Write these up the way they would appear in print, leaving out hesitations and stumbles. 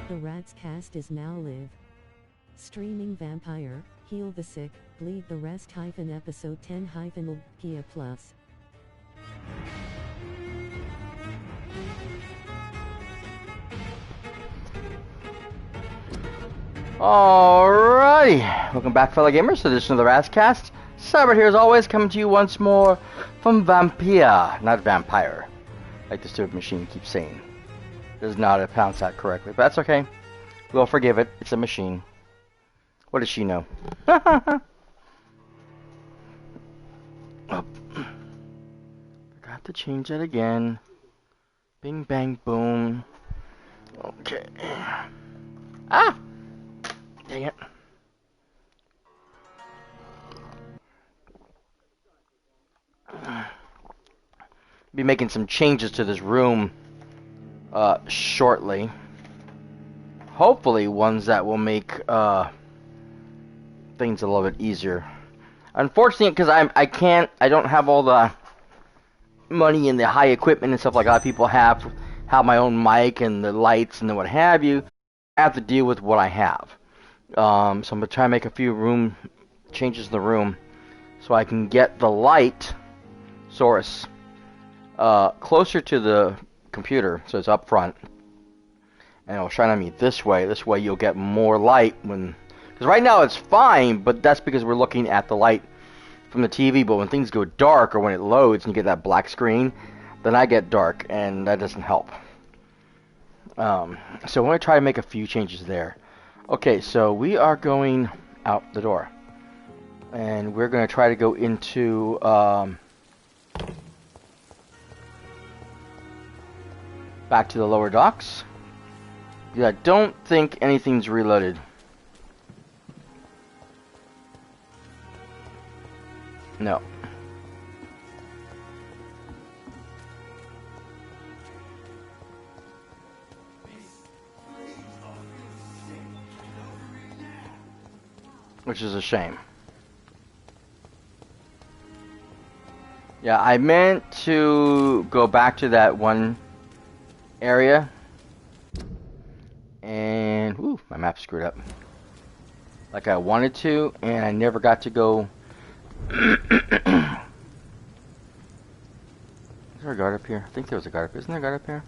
The Rats Cast is now live. Streaming Vampyr, Heal the Sick, Bleed the Rest episode 10 LGBTQIA plus. Alrighty, welcome back, fellow gamers, to this edition of the Rats Cast. Cyperrat here, as always, coming to you once more from Vampyr, not Vampyr, like the stupid machine keeps saying. Does not pronounce that correctly, but that's okay. We'll forgive it. It's a machine. What does she know? Oh. Forgot to change it again. Bing, bang, boom. Okay. Ah! Dang it. Be making some changes to this room shortly. Hopefully ones that will make things a little bit easier. Unfortunately, because I don't have all the money and the high equipment and stuff like other people have my own mic and the lights and the what have you. I have to deal with what I have. So I'm gonna try and make a few changes in the room so I can get the light source closer to the computer, so it's up front, and it'll shine on me this way. This way you'll get more light because right now it's fine, but that's because we're looking at the light from the TV. But when things go dark or when it loads and you get that black screen, then I get dark, and that doesn't help. So I'm going to try to make a few changes there. Okay, so we are going out the door, and we're going to try to go into back to the lower docks. Yeah, I don't think anything's reloaded. No. Which is a shame. Yeah, I meant to go back to that one area, and my map screwed up like I wanted to, and I never got to go. Is there a guard up here? I think there was a guard up here. Isn't there a guard up here?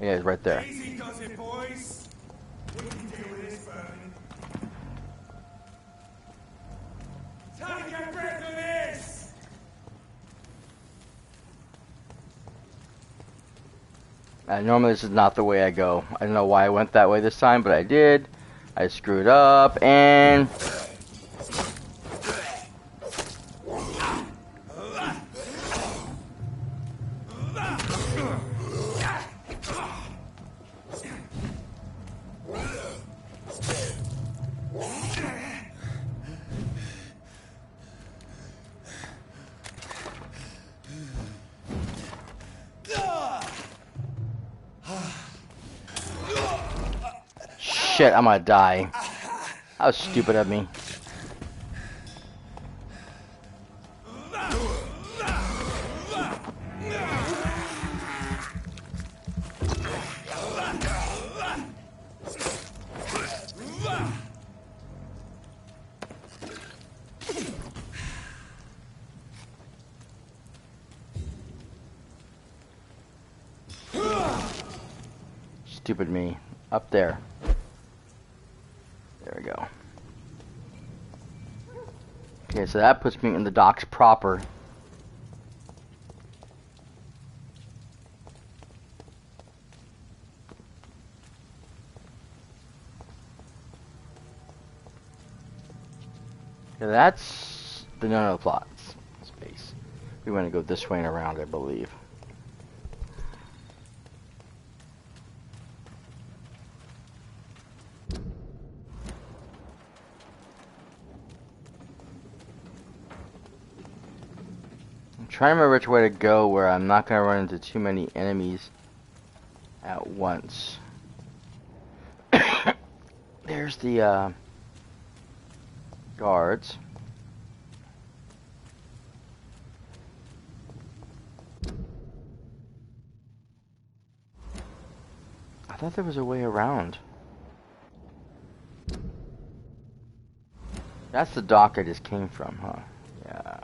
Yeah, he's right there. Easy does it, boys. We can deal with this, Vernon. Time to get rid of this! Normally this is not the way I go. I don't know why I went that way this time, but I did. I screwed up, and shit, I'm gonna die. That was stupid of me. Stupid me. Up there. There we go. Okay, so that puts me in the docks proper. Okay, that's the nanoplots space. We want to go this way and around, I believe. Trying to remember which way to go where I'm not going to run into too many enemies at once. There's the guards. thought there was a way around. That's the dock I just came from, huh? Yeah.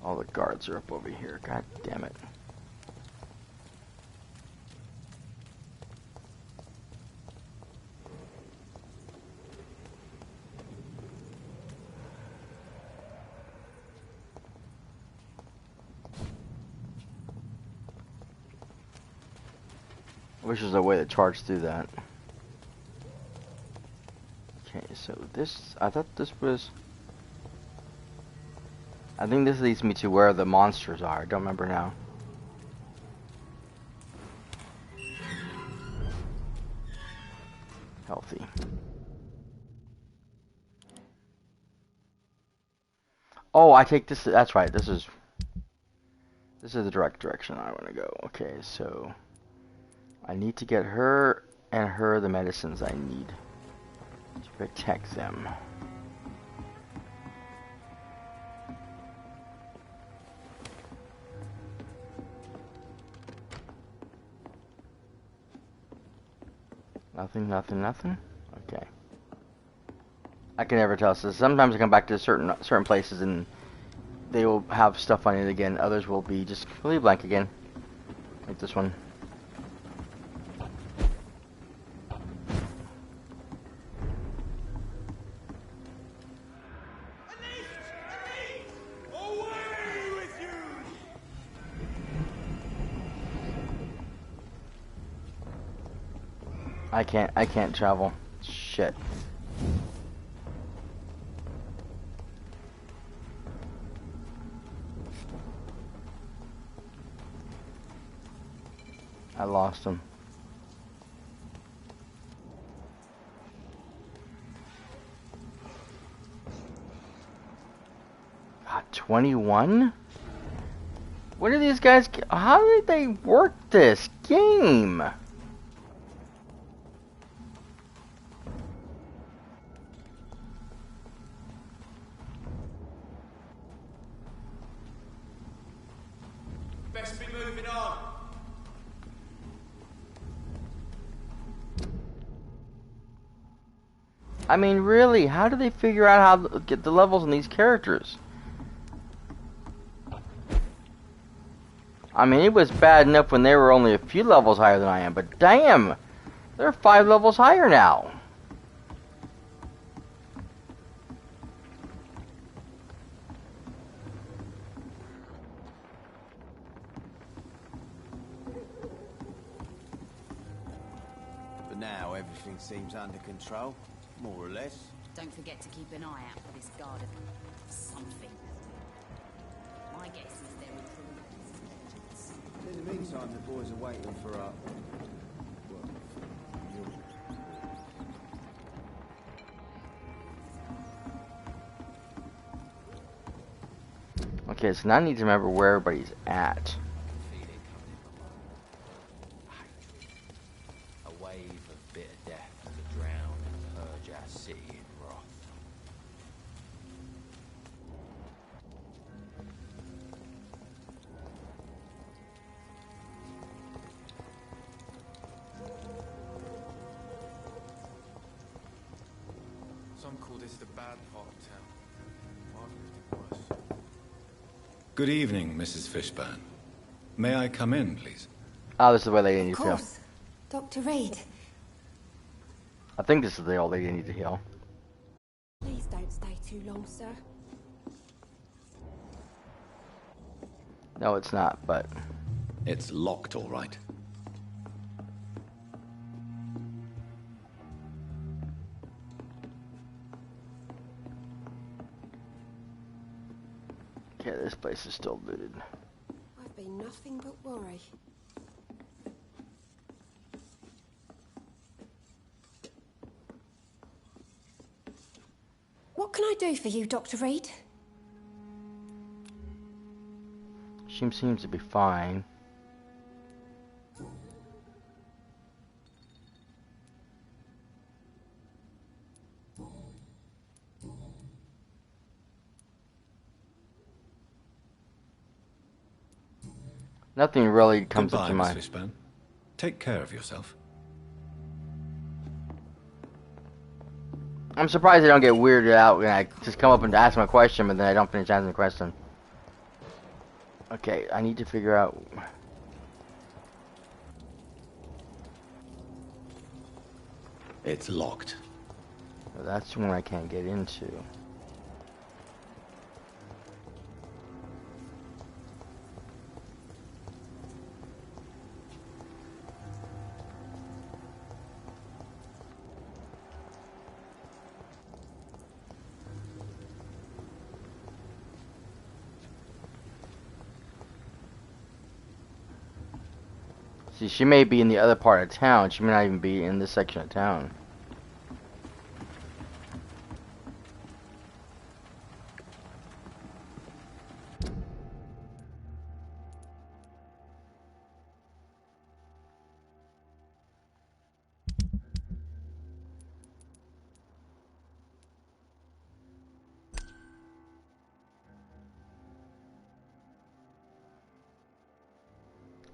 All the guards are up over here. God damn it. I wish there was a way to charge through that. Okay, so this, I thought this was... I think this leads me to where the monsters are. I don't remember now. Healthy. Oh, I take this, that's right, this is the direct direction I want to go. Okay, so I need to get her and her the medicines I need to protect them. Nothing, nothing, nothing? Okay. I can never tell. So sometimes I come back to certain places and they will have stuff on it again. Others will be just completely blank again. Like this one. I can't travel. Shit. I lost him. God, 21? What do these guys... How did they work this game? Best be moving on. I mean, really, how do they figure out how to get the levels in these characters? I mean, it was bad enough when they were only a few levels higher than I am, but damn, they're 5 levels higher now. But now everything seems under control, more or less. Don't forget to keep an eye out for this guard of something. My guess is they're recruiting. In the meantime, the boys are waiting for well, you. Okay, so now I need to remember where everybody's at. A wave of bitter death to drown and purge our city in wrath. Some call this the bad part of town. I've lived it worse. Good evening, Mrs. Fishburne. May I come in, please? Oh, this is where they need Of to heal. course. Dr. Reed. I think this is the all they need to heal. Please don't stay too long, sir. No, it's not, but... It's locked, all right. Okay, this place is still looted. I've been nothing but worry. What can I do for you, Dr. Reed? She seems to be fine. Nothing really comes up Goodbye, to Miss mind. Fishburne. Take care of yourself. I'm surprised they don't get weirded out when I just come up and ask them a question, but then I don't finish answering the question. Okay, I need to figure out... It's locked. Well, that's one I can't get into. See, she may be in the other part of town. She may not even be in this section of town.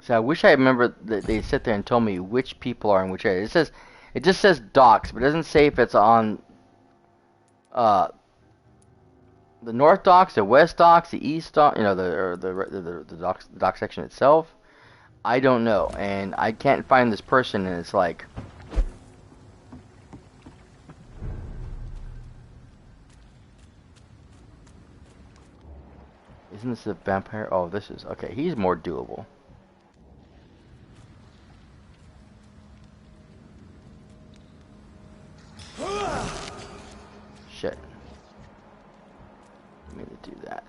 So I wish I remember that they sit there and told me which people are in which area. It just says docks, but it doesn't say if it's on uh the north docks, the west docks, the east dock, you know, the dock section itself. I don't know, and I can't find this person, and it's like, isn't this a vampire? Oh, this is okay. He's more doable. Shit. I mean to do that.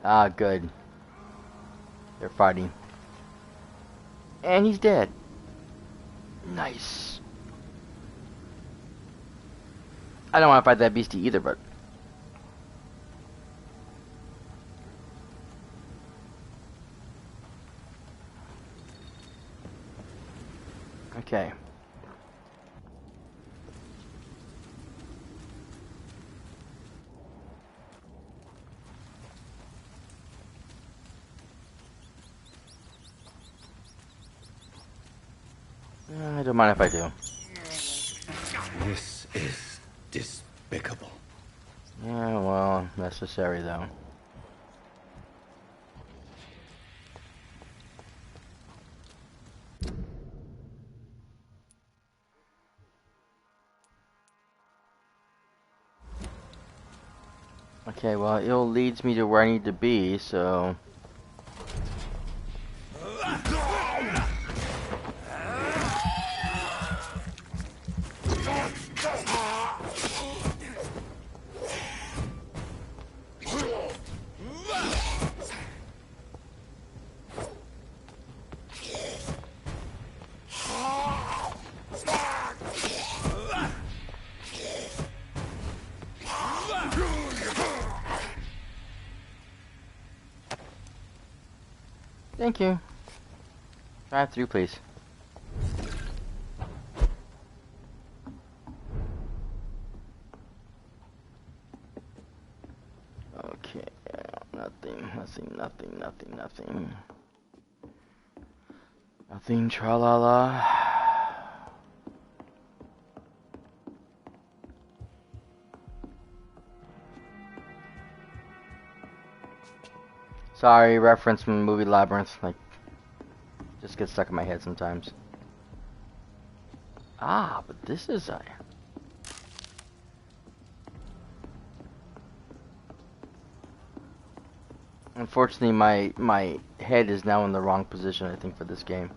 Ah, good. They're fighting. And he's dead. Nice. I don't want to fight that beastie either, but... Okay. I don't mind if I do. This is despicable. Yeah, well, necessary though. Okay, well, it leads me to where I need to be, so... Thank you. Drive through, please. Okay, nothing. Nothing, tra-la-la. Sorry, reference from the movie Labyrinth. Like, just gets stuck in my head sometimes. Ah, but this is a... Unfortunately, my head is now in the wrong position, I think, for this game.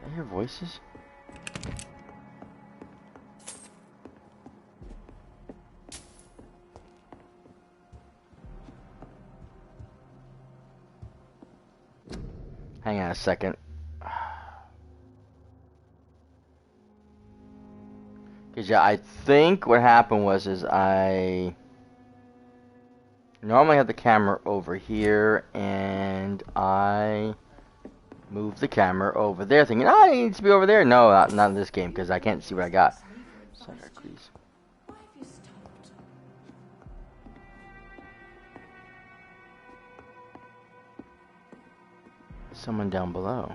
Did I hear voices? Hang on a second. Cause yeah, I think what happened was I Normally I have the camera over here, and I move the camera over there, thinking, oh, it needs to be over there. No, not in this game, because I can't see what I got. Sorry, please. Why have you stopped? Someone down below.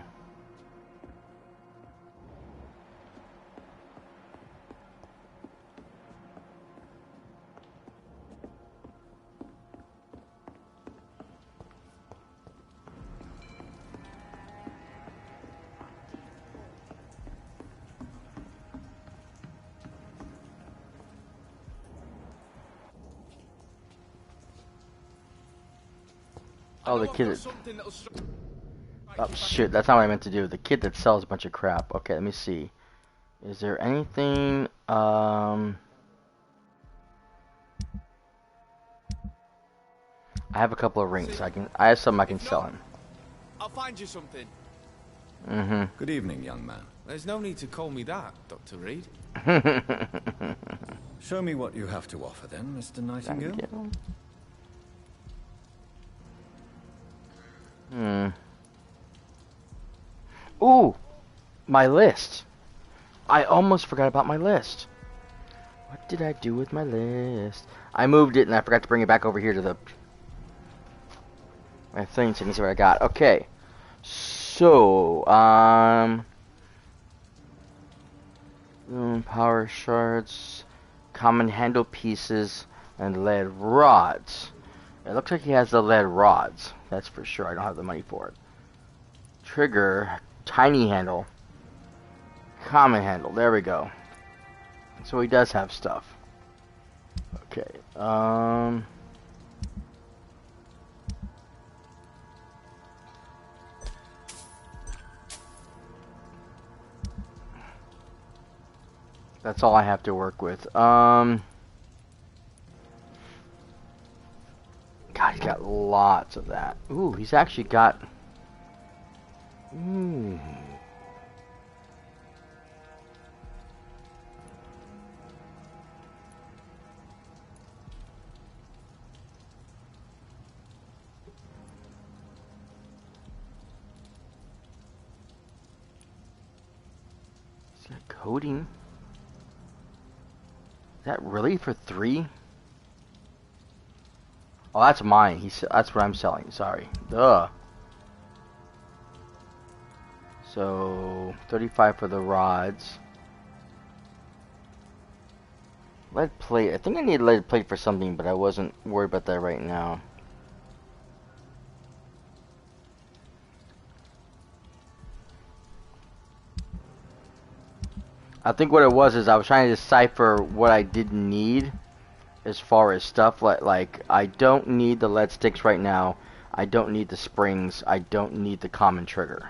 Oh, the kid that... Oh, shit, that's not what I meant to do. The kid that sells a bunch of crap. Okay, let me see. Is there anything, I have a couple of rings. I have some I can sell him. I'll find you something. Mm-hmm. Good evening, young man. There's no need to call me that, Dr. Reed. Show me what you have to offer then, Mr. Nightingale. Ooh, my list. I almost forgot about my list. What did I do with my list? I moved it and I forgot to bring it back over here to the my thing so you can see what I got. Okay. So, power shards, common handle pieces, and lead rods. It looks like he has the lead rods. That's for sure. I don't have the money for it. Trigger, tiny handle, common handle. There we go. So he does have stuff. Okay. That's all I have to work with. God, he's got lots of that. Ooh, he's actually got... Ooh. He's got coding. Is that really for 3? Oh, that's mine. That's what I'm selling. Sorry. Duh. So 35 for the rods. Lead plate. I think I need lead plate for something, but I wasn't worried about that right now. I think what it was is I was trying to decipher what I didn't need as far as stuff like I don't need the lead sticks right now. I don't need the springs. I don't need the common trigger.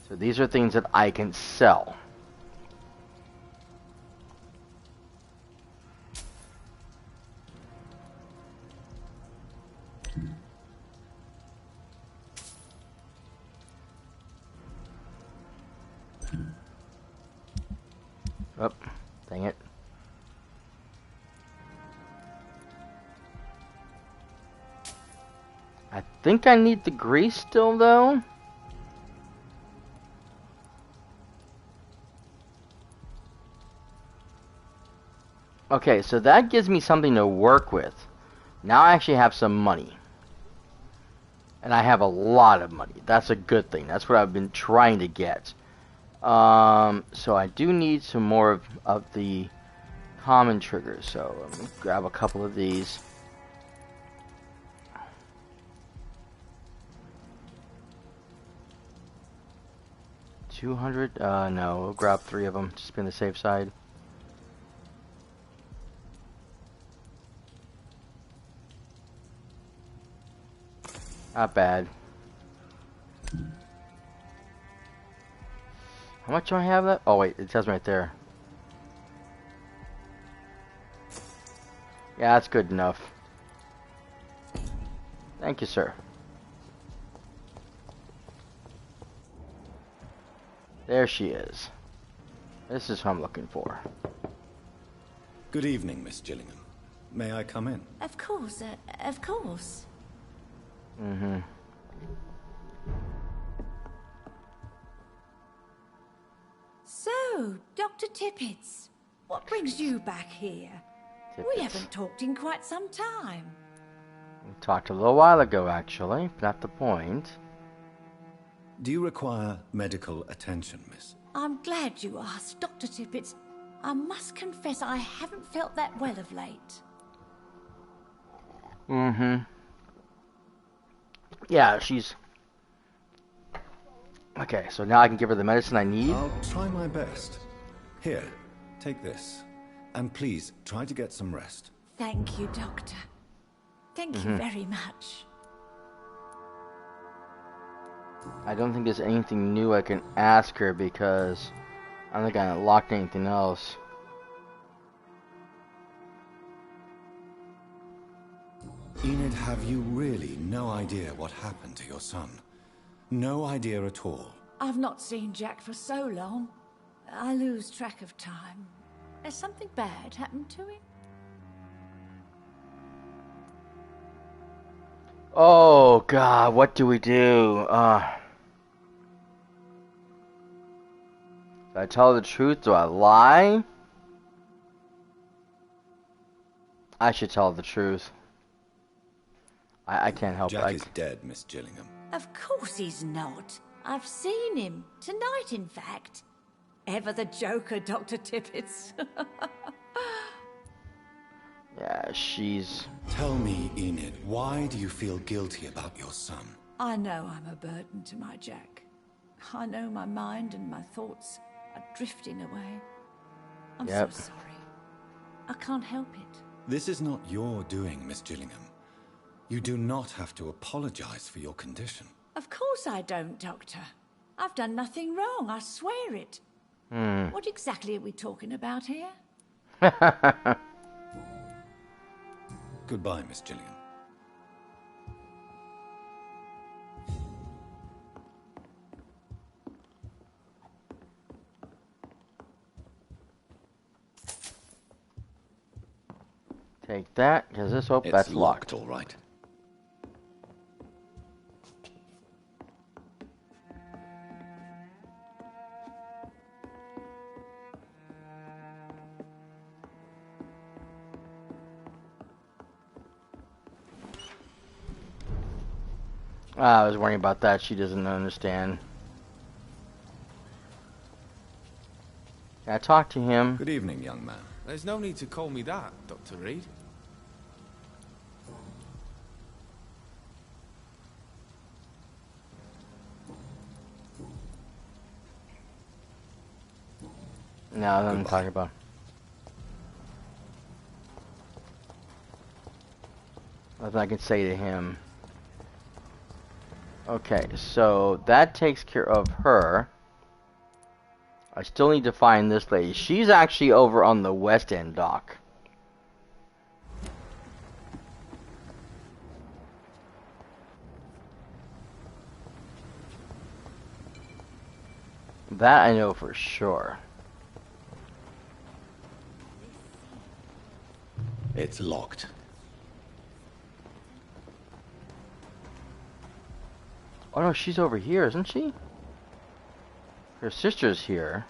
So these are things that I can sell. Oh, dang it. I think I need the grease still, though. Okay, so that gives me something to work with. Now I actually have some money. And I have a lot of money. That's a good thing. That's what I've been trying to get. So I do need some more of the common triggers. So let me grab a couple of these. $200? No, we'll grab 3 of them. Just be on the safe side. Not bad. How much do I have that? Oh wait, it says right there. Yeah, that's good enough. Thank you, sir. There she is. This is who I'm looking for. Good evening, Miss Gillingham. May I come in? Of course, of course. Mm-hmm. So, Dr. Tippets, what brings you back here? We Tippets. haven't talked in quite some time. We talked a little while ago, actually. Not the point. Do you require medical attention, miss? I'm glad you asked, Dr. Tippets. I must confess I haven't felt that well of late. Mm-hmm. Yeah, she's... Okay, so now I can give her the medicine I need? I'll try my best. Here, take this. And please, try to get some rest. Thank you, Doctor. Thank you very much. I don't think there's anything new I can ask her because I don't think I unlocked anything else. Enid, have you really no idea what happened to your son? No idea at all. I've not seen Jack for so long. I lose track of time. Has something bad happened to him? Oh God, what do we do? Do I tell the truth? Do I lie? I should tell the truth. I can't help Jack it. is dead, Miss Gillingham. Of course he's not. I've seen him. Tonight, in fact. Ever the joker, Dr. Tippets. Yeah, she's... Tell me, Enid, why do you feel guilty about your son? I know I'm a burden to my Jack. I know my mind and my thoughts are drifting away. I'm so sorry. I can't help it. This is not your doing, Miss Gillingham. You do not have to apologize for your condition. Of course I don't, Doctor. I've done nothing wrong, I swear it. What exactly are we talking about here? Goodbye, Miss Gillingham. Take that, because this... Oh, that's locked. All right. I was worrying about that. She doesn't understand. Can I talk to him? Good evening, young man. There's no need to call me that, Dr. Reed. No, I'm talking about. Nothing I can say to him. Okay, so that takes care of her. I still need to find this lady. She's actually over on the West End dock. That I know for sure. It's locked. Oh no, she's over here, isn't she? Her sister's here.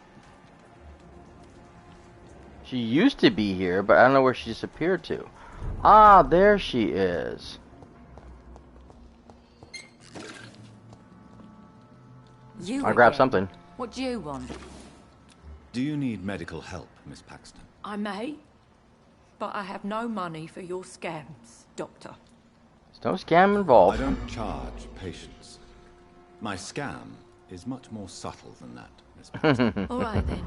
She used to be here, but I don't know where she disappeared to. Ah, there she is. I'll grab something. What do you want? Do you need medical help, Miss Paxton? I may, but I have no money for your scams, Doctor. There's no scam involved. I don't charge patients. My scam is much more subtle than that, Miss Paxton. All right, then.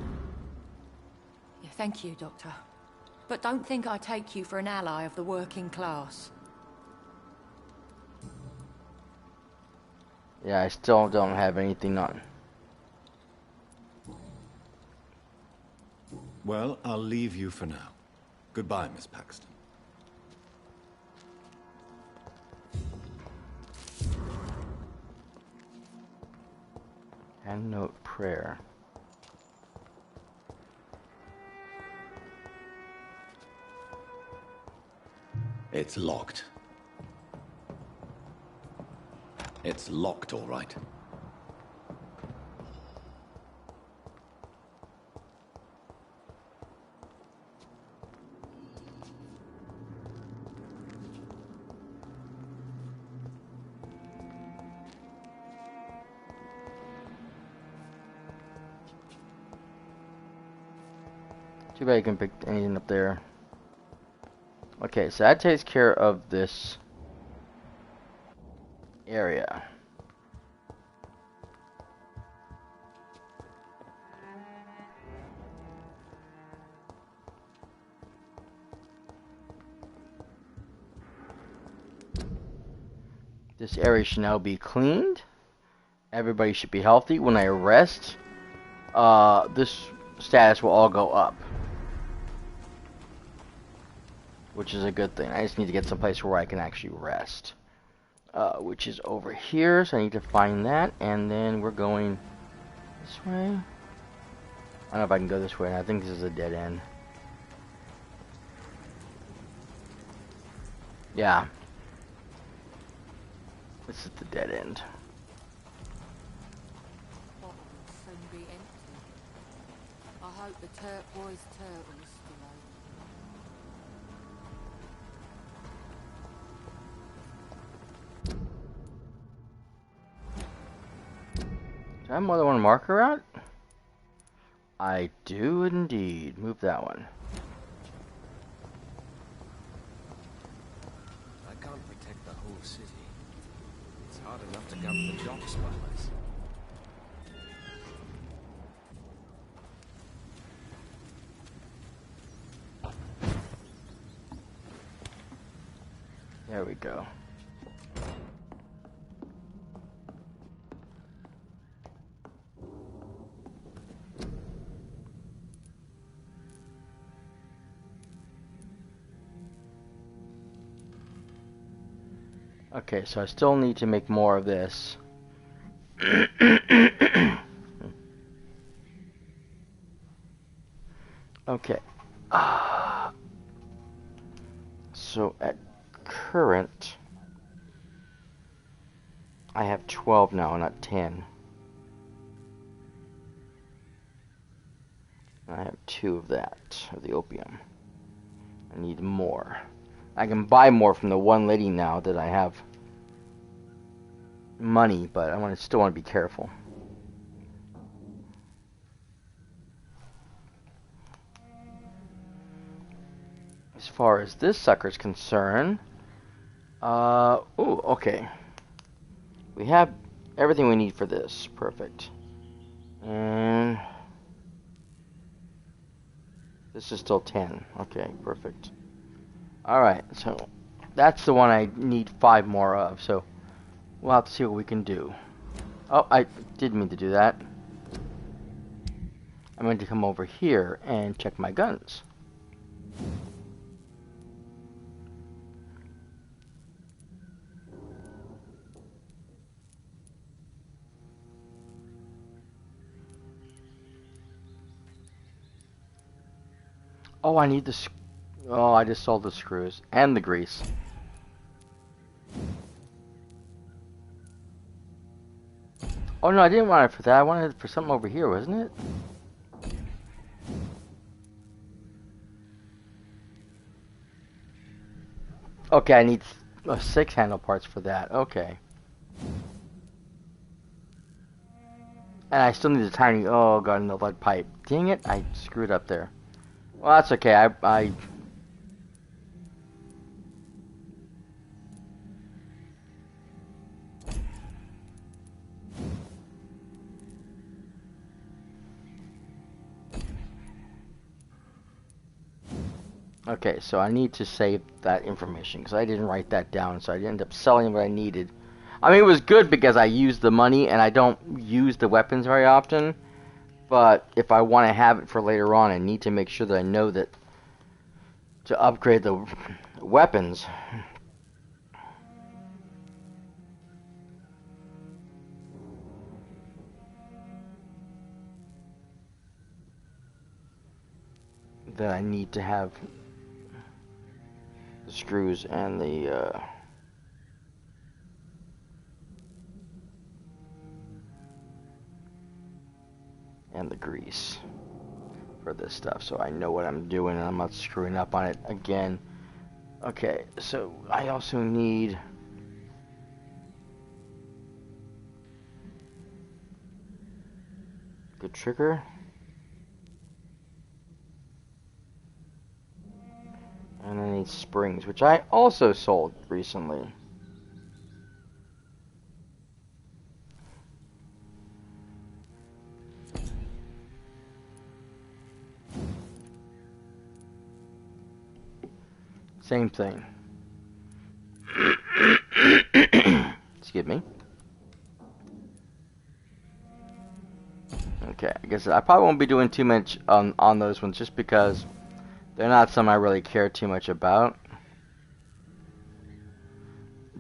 Yeah, thank you, Doctor. But don't think I take you for an ally of the working class. Yeah, I still don't have anything on. Well, I'll leave you for now. Goodbye, Miss Paxton. Hand note prayer. It's locked. It's locked, all right. Too bad you can pick anything up there. Okay, so that takes care of this area. This area should now be cleaned. Everybody should be healthy. When I rest, this status will all go up, which is a good thing. I just need to get someplace where I can actually rest, which is over here. So I need to find that, and then we're going this way. I don't know if I can go this way. I think this is a dead end. Yeah. This is the dead end. Bottle will soon be empty. I hope the turquoise turtle is still open. Do I have more than one marker out? I do indeed. Move that one. I can't protect the whole city. It's hard enough to cover the dock spotlights. There we go. Okay, so I still need to make more of this. Okay. So at current, I have 12 now, not 10. I have 2 of that, of the opium. I need more. I can buy more from the one lady now that I have money, but I still want to be careful. As far as this sucker's concerned, okay. We have everything we need for this. Perfect. And this is still 10. Okay, perfect. Alright, so that's the one I need 5 more of, so we'll have to see what we can do. Oh, I didn't mean to do that. I'm going to come over here and check my guns. Oh, I need the... Oh, I just sold the screws. And the grease. Oh, no, I didn't want it for that. I wanted it for something over here, wasn't it? Okay, I need 6 handle parts for that. Okay. And I still need a tiny... Oh, God, no lead pipe. Dang it, I screwed up there. Well, that's okay. I Okay, so I need to save that information because I didn't write that down, so I ended up selling what I needed. I mean, it was good because I used the money and I don't use the weapons very often, but if I want to have it for later on, I need to make sure that I know that to upgrade the weapons. That I need to have screws and the grease for this stuff, so I know what I'm doing and I'm not screwing up on it again. Okay, so I also need good trigger. And I need springs, which I also sold recently. Same thing. Excuse me. Okay, I guess I probably won't be doing too much on those ones just because they're not something I really care too much about.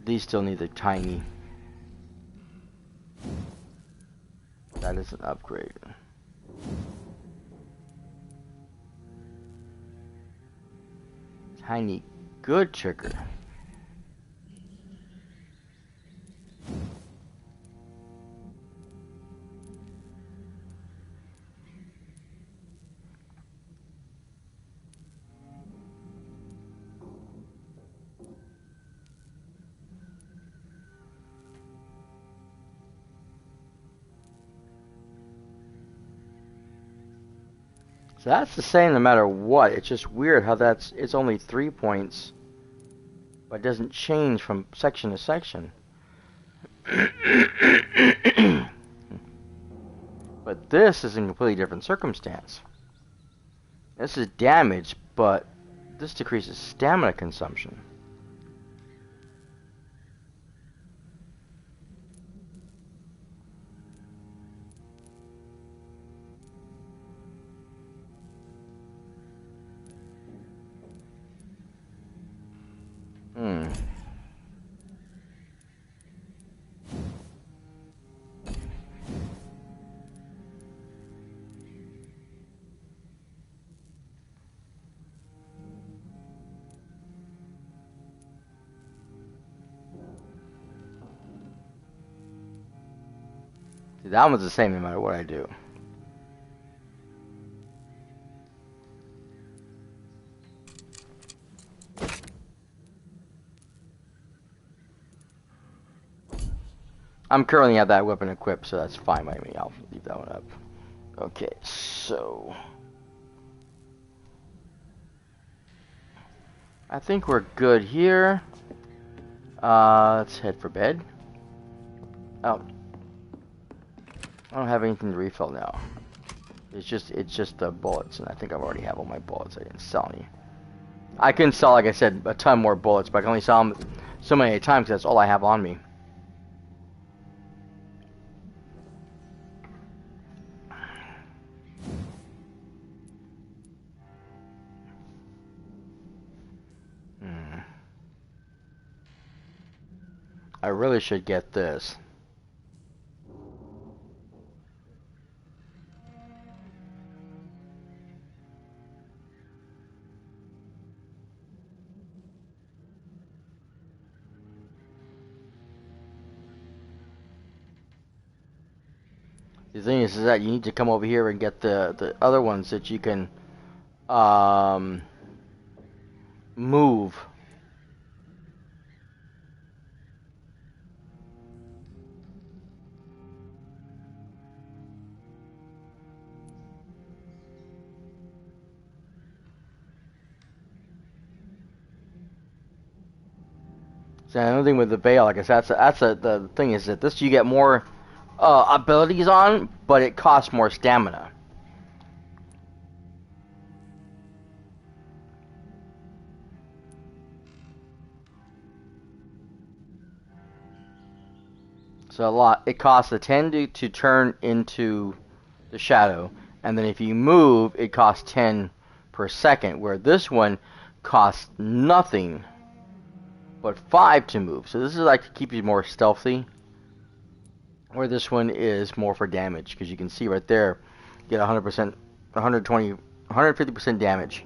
These still need the tiny. That is an upgrade. Tiny good trigger. So that's the same no matter what. It's just weird how it's only 3 points, but it doesn't change from section to section. But this is in a completely different circumstance. This is damage, but this decreases stamina consumption. See, that one's the same no matter what I do. I'm currently at that weapon equipped, so that's fine by me. I'll leave that one up. Okay, so I think we're good here. Let's head for bed. Oh, I don't have anything to refill now. It's just the bullets, and I think I already have all my bullets. I didn't sell any. I can sell, like I said, a ton more bullets, but I can only sell them so many at a time because that's all I have on me. I really should get this. The thing is that you need to come over here and get the other ones that you can move. So another thing with the veil, like I said, the thing is that this you get more abilities on, but it costs more stamina. So it costs a 10 to turn into the shadow, and then if you move, it costs 10 per second, where this one costs nothing but 5 to move. So this is like to keep you more stealthy, where this one is more for damage, because you can see right there, you get 100%, 120, 150% damage.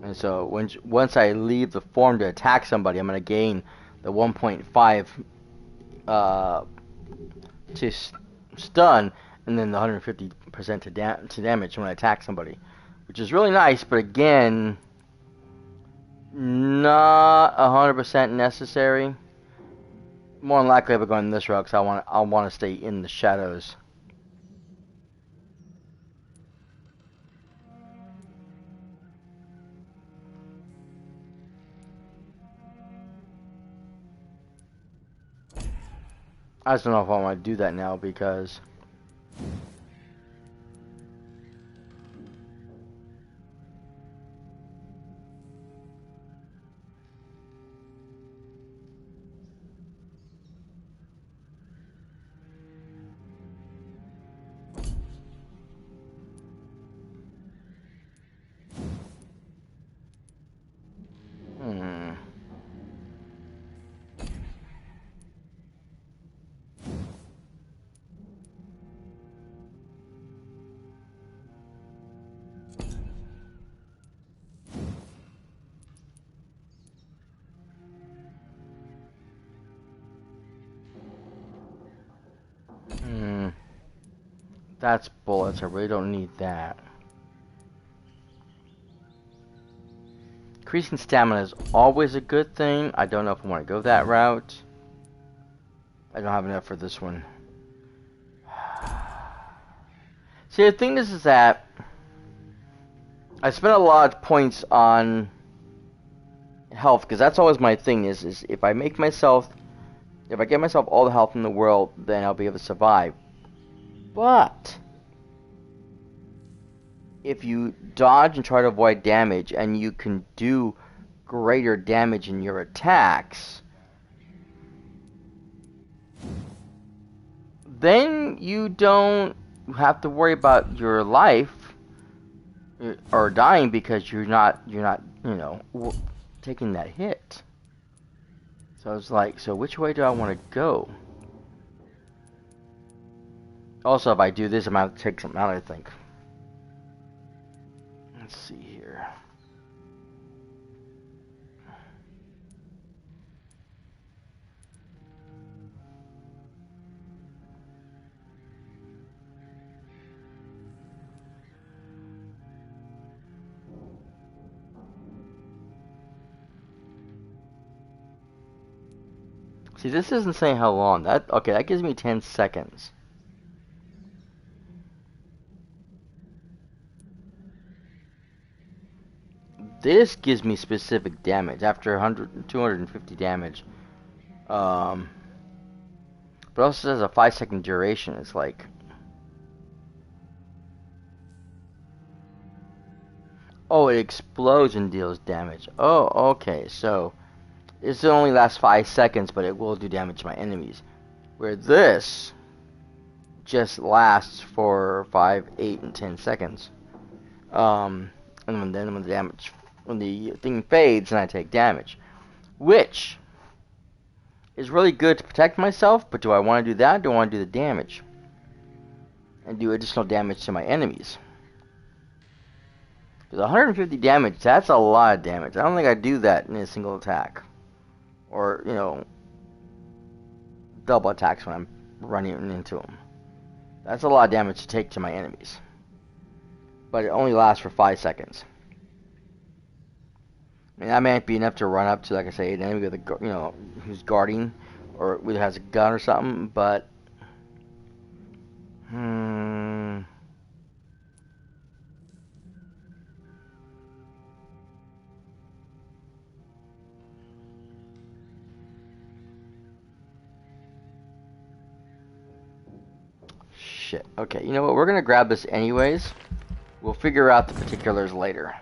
And so once I leave the form to attack somebody, I'm going to gain the 1.5 to stun, and then the 150% to damage when I attack somebody, which is really nice. But again, not 100% necessary. More than likely, I'll be going this route because I want to stay in the shadows. I just don't know if I want to do that now because that's bullets. I really don't need that. Increasing stamina is always a good thing. I don't know if I want to go that route. I don't have enough for this one. See, the thing is that I spent a lot of points on health because that's always my thing. Is if I get myself all the health in the world, then I'll be able to survive. But if you dodge and try to avoid damage, and you can do greater damage in your attacks, then you don't have to worry about your life or dying because you're not taking that hit. So it's like, so which way do I want to go? Also, if I do this, I'm going to have to take something out, I think. Let's see here. See, this isn't saying how long. Okay, that gives me 10 seconds. This gives me specific damage after 250 damage. But also says a 5-second duration. It's like, oh, it explodes and deals damage. Oh, okay. So this only lasts 5 seconds, but it will do damage to my enemies. Where this just lasts for 5, 8, and 10 seconds. And then when the thing fades, and I take damage, which is really good to protect myself. But do I want to do that? Do I want to do the damage and do additional damage to my enemies? Because 150 damage, that's a lot of damage. I don't think I do that in a single attack, or double attacks when I'm running into them. That's a lot of damage to take to my enemies. But it only lasts for 5 seconds. I mean, that might be enough to run up to, like I say, an enemy with who's guarding, or who has a gun or something. But shit. Okay, you know what? We're gonna grab this anyways. We'll figure out the particulars later.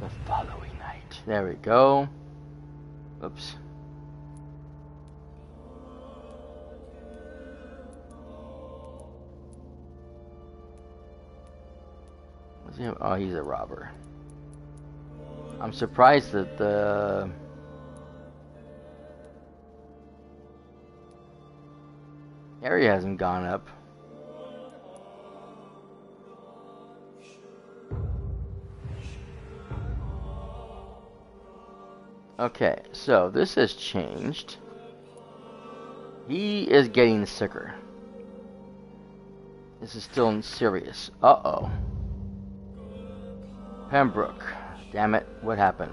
The following night. There we go. Oops. What's he? Oh, he's a robber. I'm surprised that the Area hasn't gone up. Okay, so this has changed. He is getting sicker. This is still serious. Uh-oh. Pembroke. Damn it, what happened?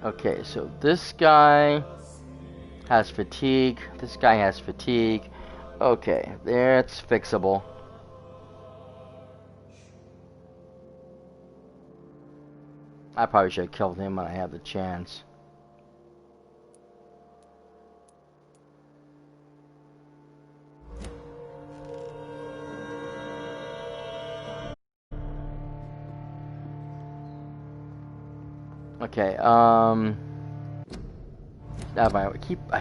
Okay, so this guy has fatigue. This guy has fatigue. Okay, that's fixable. I probably should have killed him when I had the chance. Okay, I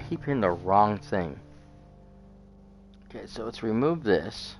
keep hearing the wrong thing. Okay, so let's remove this.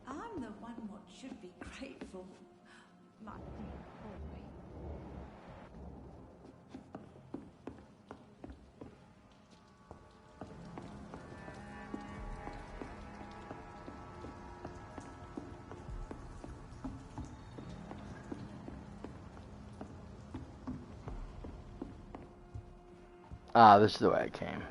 I'm the one what should be grateful. My Ah, this is the way I came.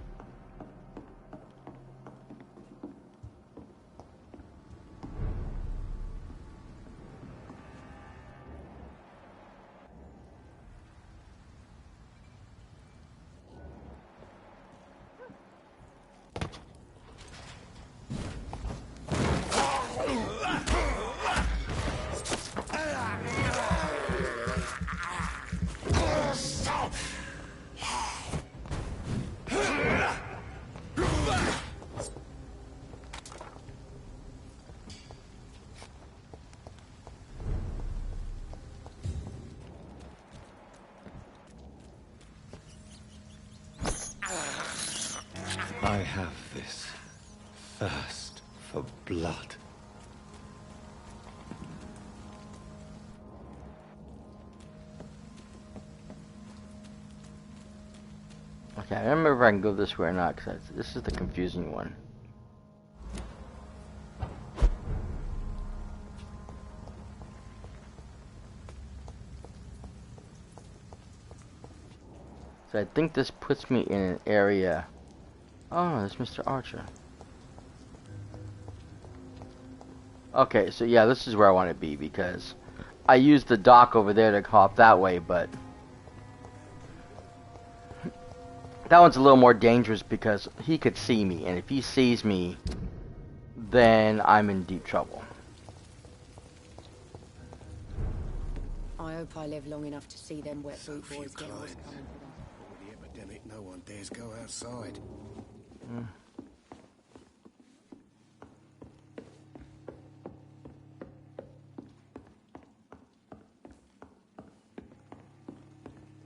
I have this thirst for blood. Okay, I don't remember if I can go this way or not, because this is the confusing one. So I think this puts me in an area. Oh no, that's Mr. Archer. Okay, so yeah, this is where I want to be, because I used the dock over there to hop that way, but that one's a little more dangerous because he could see me, and if he sees me, then I'm in deep trouble. I hope I live long enough to see them wet boot Sophia boys get what's Clyde. coming for them. Before the epidemic, no one dares go outside.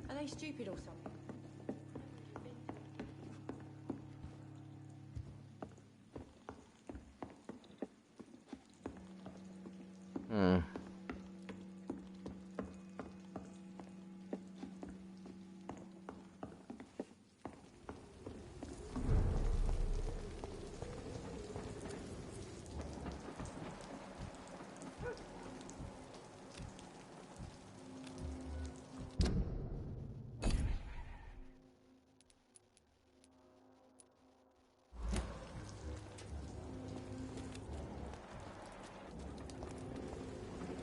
Are they stupid or something?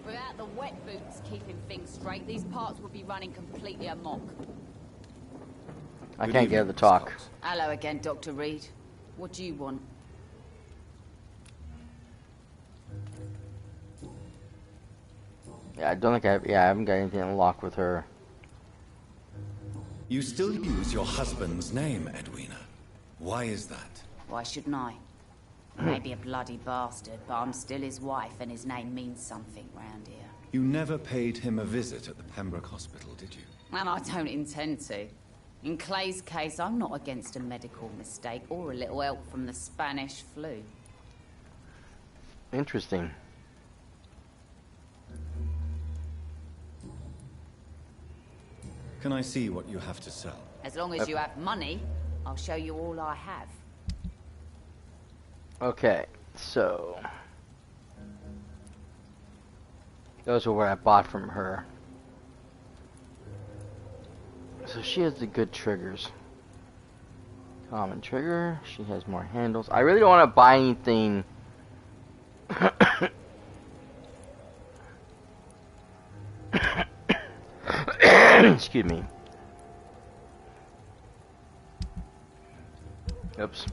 Without the wet boots keeping things straight, these parts would be running completely amok. I Good can't get her evening, to talk. Miss Cox. Hello again, Dr. Reed. What do you want? Yeah, I don't think I haven't got anything unlocked with her. You still use your husband's name, Edwina. Why is that? Why shouldn't I? He may be a bloody bastard, but I'm still his wife, and his name means something round here. You never paid him a visit at the Pembroke Hospital, did you? And I don't intend to. In Clay's case, I'm not against a medical mistake or a little help from the Spanish flu. Interesting. Can I see what you have to sell? As long as you have money, I'll show you all I have. Okay, so those are what I bought from her. So she has the good triggers. Common trigger. She has more handles. I really don't want to buy anything. Excuse me. Oops.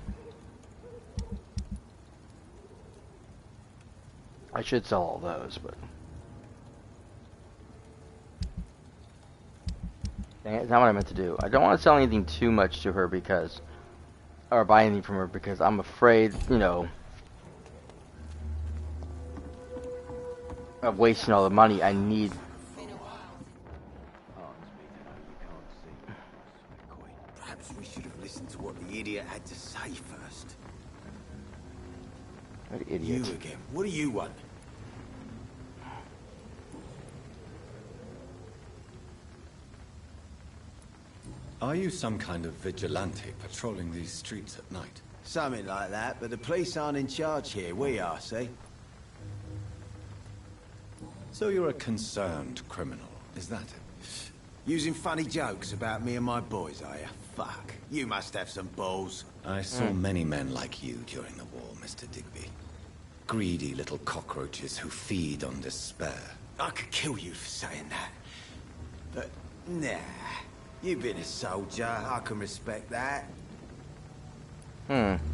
I should sell all those, but dang it, it's not what I meant to do. I don't want to sell anything too much to her because, or buy anything from her because I'm afraid, you know, of wasting all the money I need. Perhaps we should have listened to what the idiot had to say first. What idiot. You again. What do you want? Are you some kind of vigilante patrolling these streets at night? Something like that, but the police aren't in charge here. We are, see? So you're a concerned criminal, is that it? Using funny jokes about me and my boys, are you? Fuck. You must have some balls. I saw many men like you during the war, Mr. Digby. Greedy little cockroaches who feed on despair. I could kill you for saying that. But, nah. You've been a soldier. I can respect that.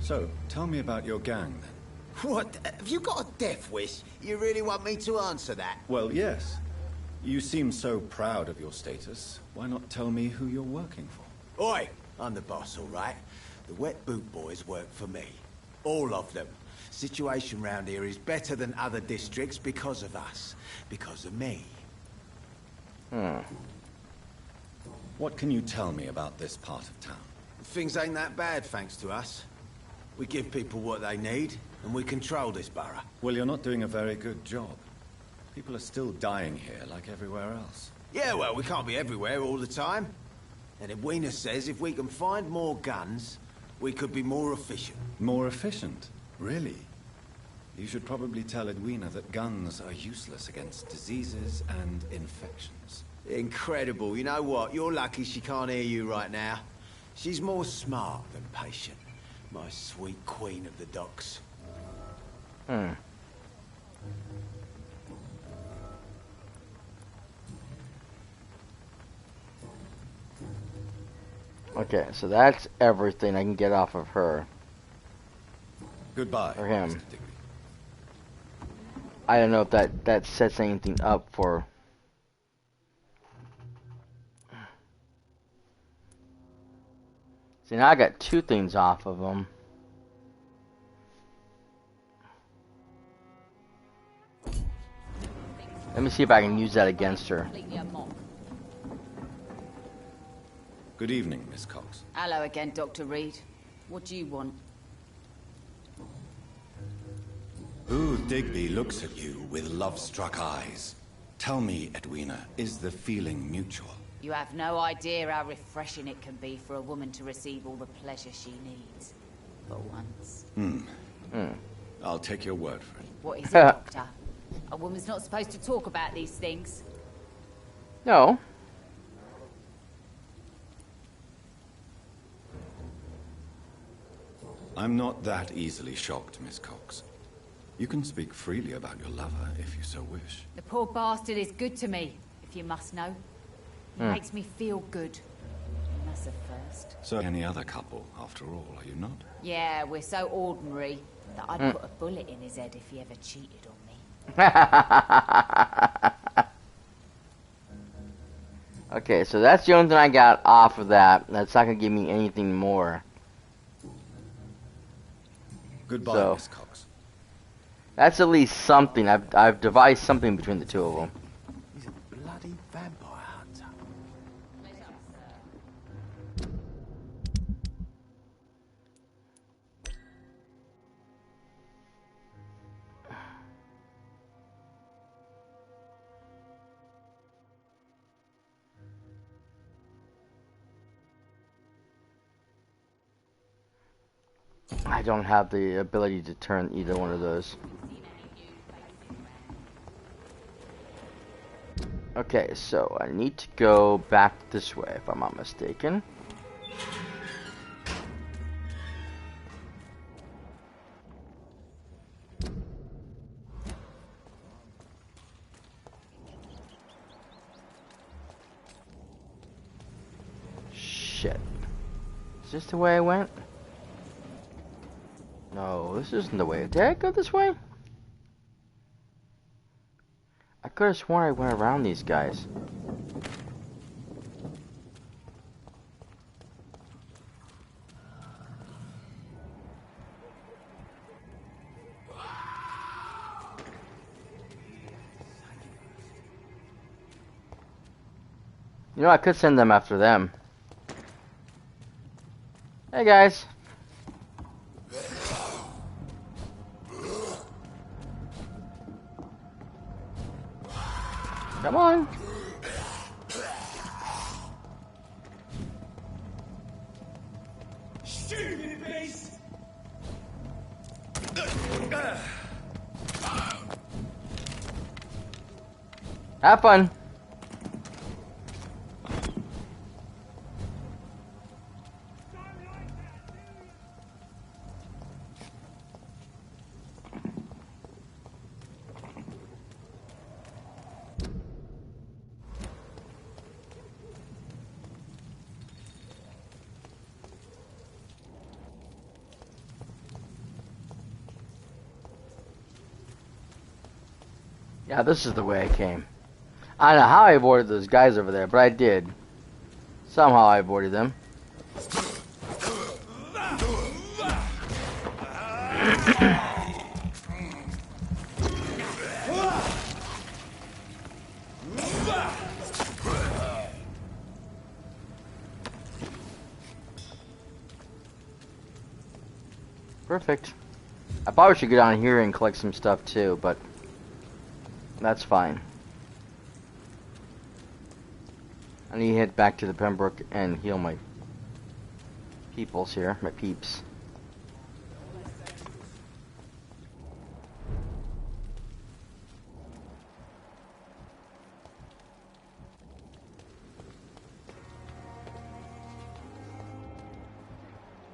So, tell me about your gang, then. What? Have you got a death wish? You really want me to answer that? Well, yes. You seem so proud of your status. Why not tell me who you're working for? Oi! I'm the boss, all right? The Wet Boot Boys work for me. All of them. Situation round here is better than other districts because of us. Because of me. What can you tell me about this part of town? Things ain't that bad, thanks to us. We give people what they need, and we control this borough. Well, you're not doing a very good job. People are still dying here like everywhere else. Yeah, well, we can't be everywhere all the time. And Edwina says if we can find more guns, we could be more efficient. More efficient? Really? You should probably tell Edwina that guns are useless against diseases and infections. Incredible. You know what? You're lucky she can't hear you right now. She's more smart than patient. My sweet queen of the docks. Okay, so that's everything I can get off of her. Goodbye, Or him. Mr. Digby. I don't know if that sets anything up for. See, now I got two things off of them. Let me see if I can use that against her. Completely a mock. Good evening, Miss Cox. Hello again, Dr. Reed. What do you want? Booth Digby looks at you with love-struck eyes. Tell me, Edwina, is the feeling mutual? You have no idea how refreshing it can be for a woman to receive all the pleasure she needs. For once. I'll take your word for it. What is it, Doctor? A woman's not supposed to talk about these things. No. I'm not that easily shocked, Miss Cox. You can speak freely about your lover if you so wish. The poor bastard is good to me, if you must know. He makes me feel good. That's a first. So any other couple, after all, are you not? Yeah, we're so ordinary that I'd put a bullet in his head if he ever cheated on me. Okay, so that's the only thing I got off of that. That's not gonna give me anything more. Goodbye, So, Miss Cox. that's at least something. I've devised something between the two of them. He's a bloody vampire hunter. I don't have the ability to turn either one of those. Okay, so I need to go back this way if I'm not mistaken. Shit. Is this the way I went? No, this isn't the way. Did I go this way? I could have sworn I went around these guys. You know, I could send them after them. Hey guys. Come on. Stupid beast! Have fun. Yeah, this is the way I came. I don't know how I avoided those guys over there, but I did. Somehow I avoided them. Perfect. I probably should go down here and collect some stuff too, but that's fine. I need to head back to the Pembroke and heal my peoples here, my peeps.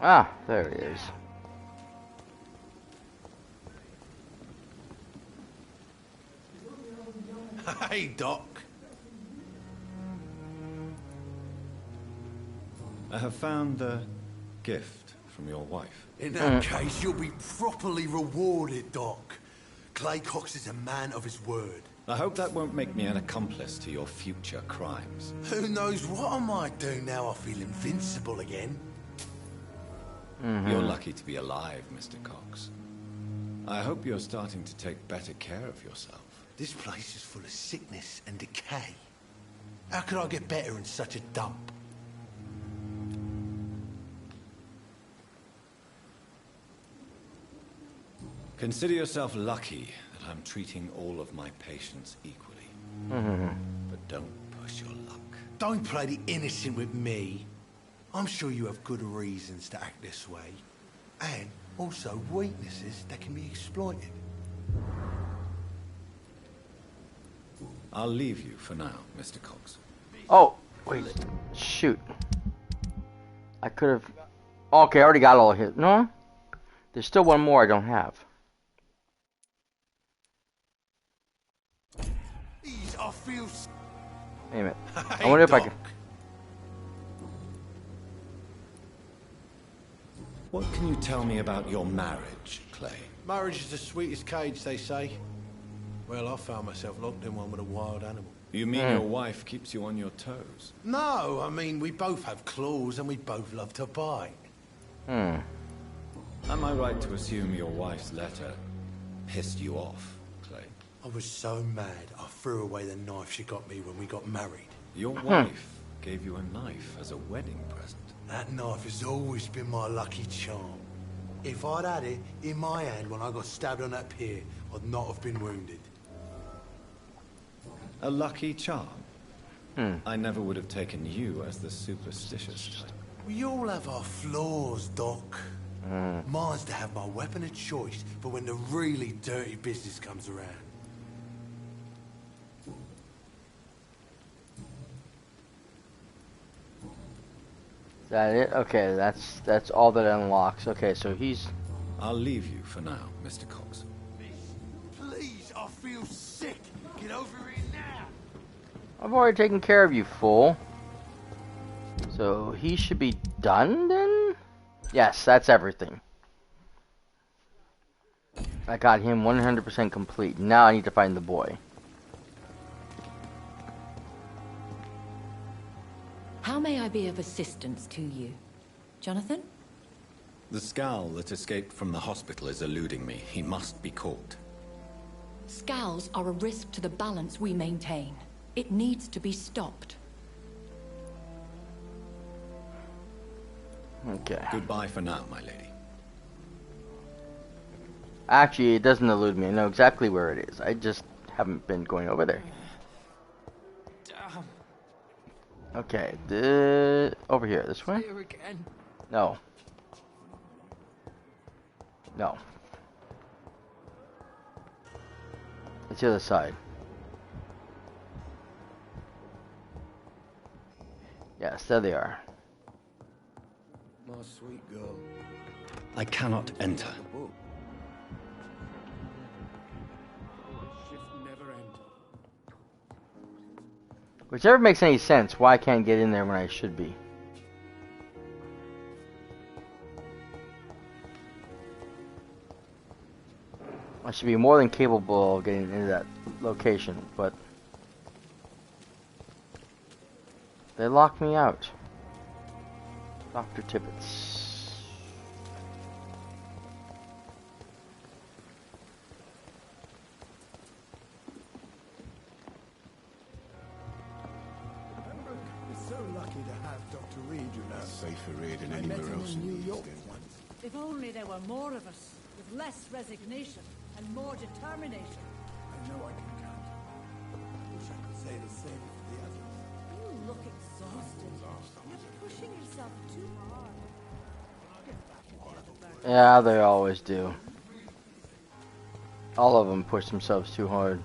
Ah, there it is. Hey, Doc. I have found the gift from your wife. In that case, you'll be properly rewarded, Doc. Clay Cox is a man of his word. I hope that won't make me an accomplice to your future crimes. Who knows what I might do now I feel invincible again. You're lucky to be alive, Mr. Cox. I hope you're starting to take better care of yourself. This place is full of sickness and decay. How could I get better in such a dump? Consider yourself lucky that I'm treating all of my patients equally. But don't push your luck. Don't play the innocent with me. I'm sure you have good reasons to act this way. And also weaknesses that can be exploited. I'll leave you for now, Mr. Cox. Oh, wait. Shoot. I could have... Okay, I already got all of his... No? There's still one more I don't have. I feel... Wait a minute. Hey, I wonder if I Doc. can... What can you tell me about your marriage, Clay? Marriage is the sweetest cage, they say. Well, I found myself locked in one with a wild animal. You mean your wife keeps you on your toes? No, I mean, we both have claws and we both love to bite. Am I right to assume your wife's letter pissed you off, Clay? I was so mad, I threw away the knife she got me when we got married. Your wife gave you a knife as a wedding present. That knife has always been my lucky charm. If I'd had it in my hand when I got stabbed on that pier, I'd not have been wounded. A lucky charm? I never would have taken you as the superstitious type. We all have our flaws, Doc. Mine's to have my weapon of choice for when the really dirty business comes around. Is that it? Okay, that's all that unlocks. Okay, so he's... I'll leave you for now, Mr. Cox. Please, I feel sick. Get over here now. I've already taken care of you, fool. So he should be done then? Yes, that's everything. I got him 100% complete. Now I need to find the boy. How may I be of assistance to you? Jonathan? The scowl that escaped from the hospital is eluding me. He must be caught. Scowls are a risk to the balance we maintain. It needs to be stopped. Okay. Goodbye for now, my lady. Actually, it doesn't elude me. I know exactly where it is. I just haven't been going over there. Damn. Okay, over here. This way? Here again. No. No. It's the other side. Yes, there they are. My sweet girl. I cannot enter. Whoa. Shift never end. Whichever makes any sense, why I can't get in there when I should be. I should be more than capable of getting into that location, but they locked me out. Dr. Tibbets. We're so lucky to have Dr. Reed, you know. Safer here than I met anywhere him else in in New the York East End. once. If only there were more of us, with less resignation and more determination. I know I can count. Wish I could say the same for the others. You look exhausted. You're pushing yourself too hard. Get back into the Yeah, they always do. All of them push themselves too hard.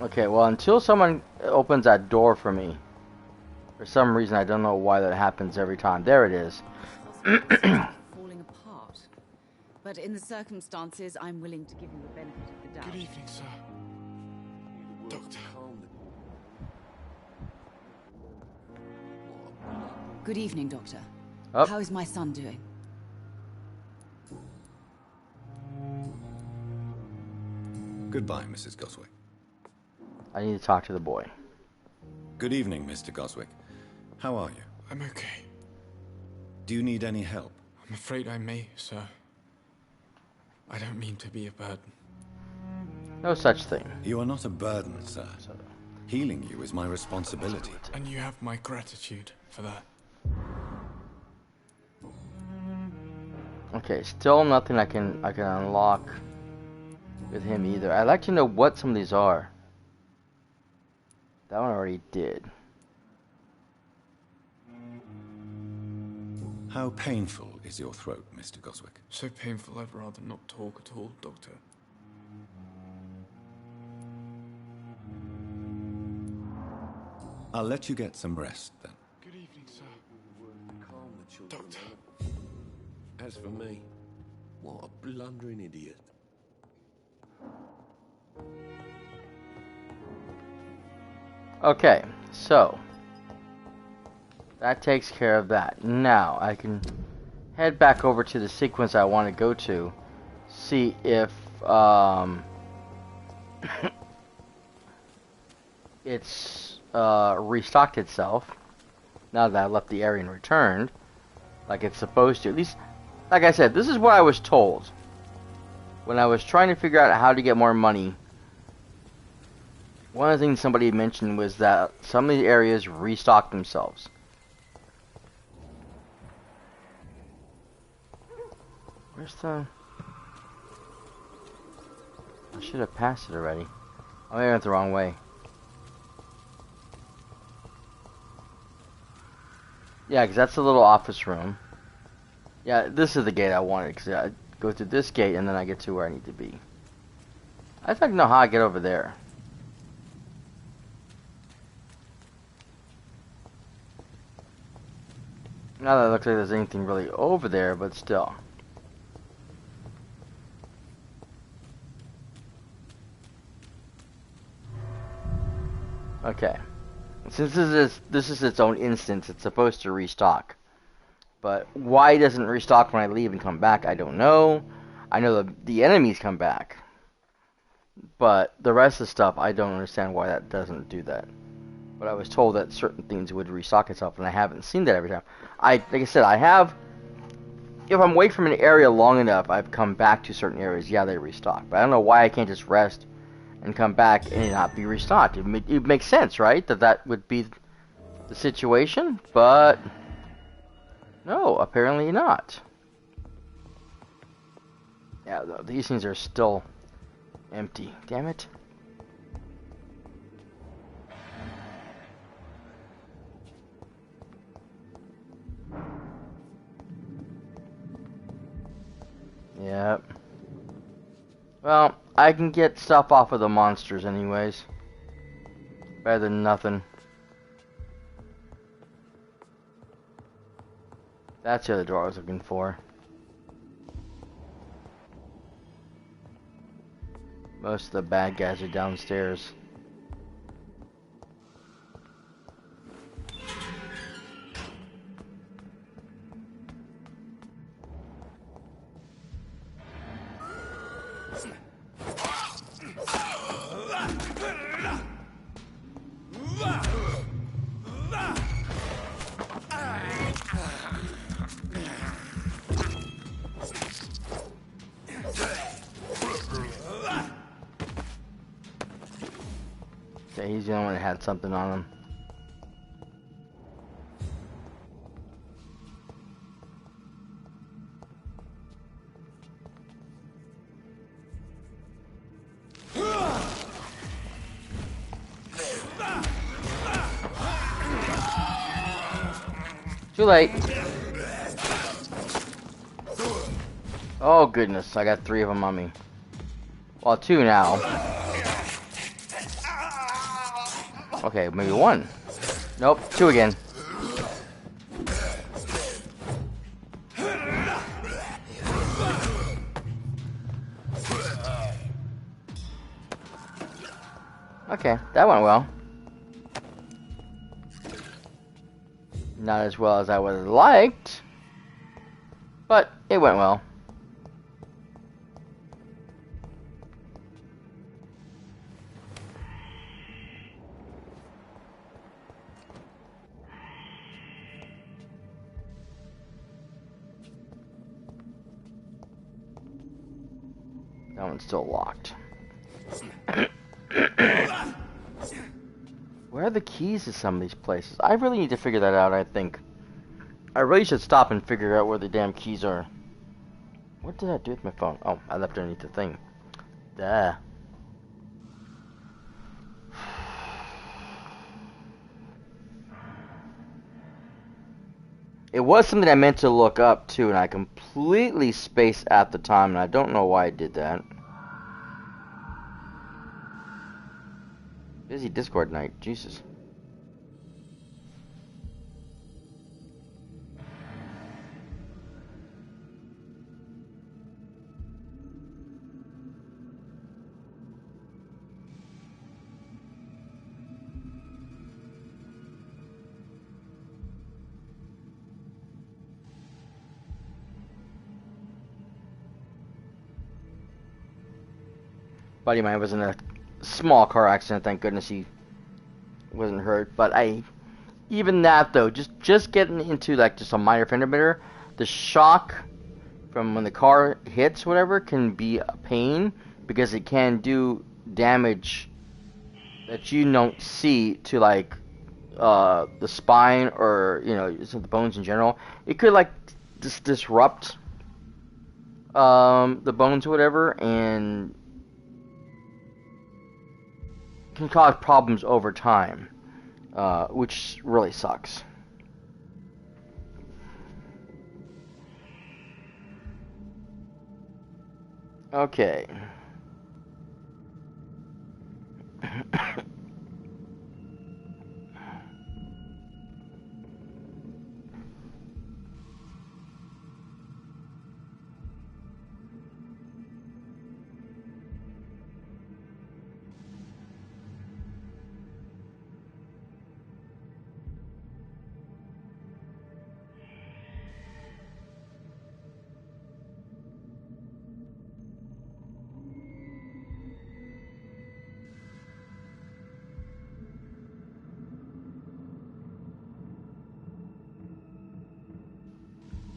Okay, well, until someone opens that door for me, for some reason, I don't know why that happens every time. There it is. Falling apart. But in the circumstances, I'm willing to give you the benefit of the doubt. Good evening, sir. Doctor. Good evening, Doctor. Oh. How is my son doing? Goodbye, Mrs. Goswick. I need to talk to the boy. Good evening, Mr. Goswick. How are you? I'm okay. Do you need any help? I'm afraid I may, sir. I don't mean to be a burden. No such thing. You are not a burden, sir. Healing you is my responsibility. And you have my gratitude for that. Okay, still nothing I can unlock with him either. I'd like to know what some of these are. That one already did. How painful is your throat, Mr. Goswick? So painful I'd rather not talk at all, Doctor. I'll let you get some rest, then. Good evening, sir. Calm the children. Doctor. As for me, what a blundering idiot. Okay, so that takes care of that. Now I can head back over to the sequence I want to go to, see if it's restocked itself now that I left the area and returned, like it's supposed to. At least, like I said, this is what I was told when I was trying to figure out how to get more money. One of the things somebody mentioned was that some of the areas restock themselves. Where's the... I should have passed it already. Oh, I went the wrong way. Yeah, because that's the little office room. Yeah, this is the gate I wanted, because I go through this gate and then I get to where I need to be. I just like to know how I get over there. Not that it looks like there's anything really over there, but still. Okay. Since this is its own instance, it's supposed to restock. But why it doesn't restock when I leave and come back, I don't know. I know the enemies come back. But the rest of the stuff, I don't understand why that doesn't do that. But I was told that certain things would restock itself, and I haven't seen that every time. Like I said, I have... If I'm away from an area long enough, I've come back to certain areas, yeah, they restock. But I don't know why I can't just rest and come back and it not be restocked. It makes sense, right? That would be the situation, but... No, apparently not. Yeah, these things are still empty. Damn it. Yep. Well, I can get stuff off of the monsters anyways. Better than nothing. That's the other door I was looking for. Most of the bad guys are downstairs. Okay, he's the only one that had something on him. Too late. Oh goodness, I got 3 of them on me. Well, 2 now. Okay, maybe 1. Nope, 2 again. Okay, that went well. Not as well as I would have liked, but it went well. That one's still locked. Where are the keys to some of these places? I really need to figure that out, I think. I really should stop and figure out where the damn keys are. What did I do with my phone? Oh, I left it underneath the thing. Duh. It was something I meant to look up, too, and I completely spaced at the time, and I don't know why I did that. Busy Discord night, Jesus. buddy of mine was in a small car accident. Thank goodness he wasn't hurt. But even that though, just getting into like just a minor fender bender, the shock from when the car hits whatever can be a pain because it can do damage that you don't see to like the spine or the bones in general. It could like just disrupt the bones or whatever, and can cause problems over time, which really sucks. Okay.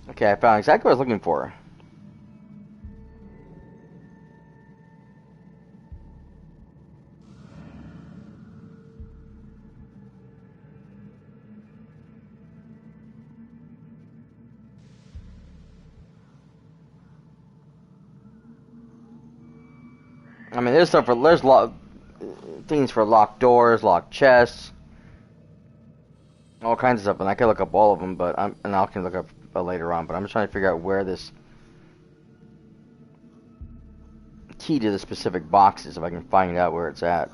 Okay, I found exactly what I was looking for. I mean, there's things for locked doors, locked chests, all kinds of stuff, and I can look up all of them, but I can look up later on. But I'm just trying to figure out where this key to the specific box is, if I can find out where it's at.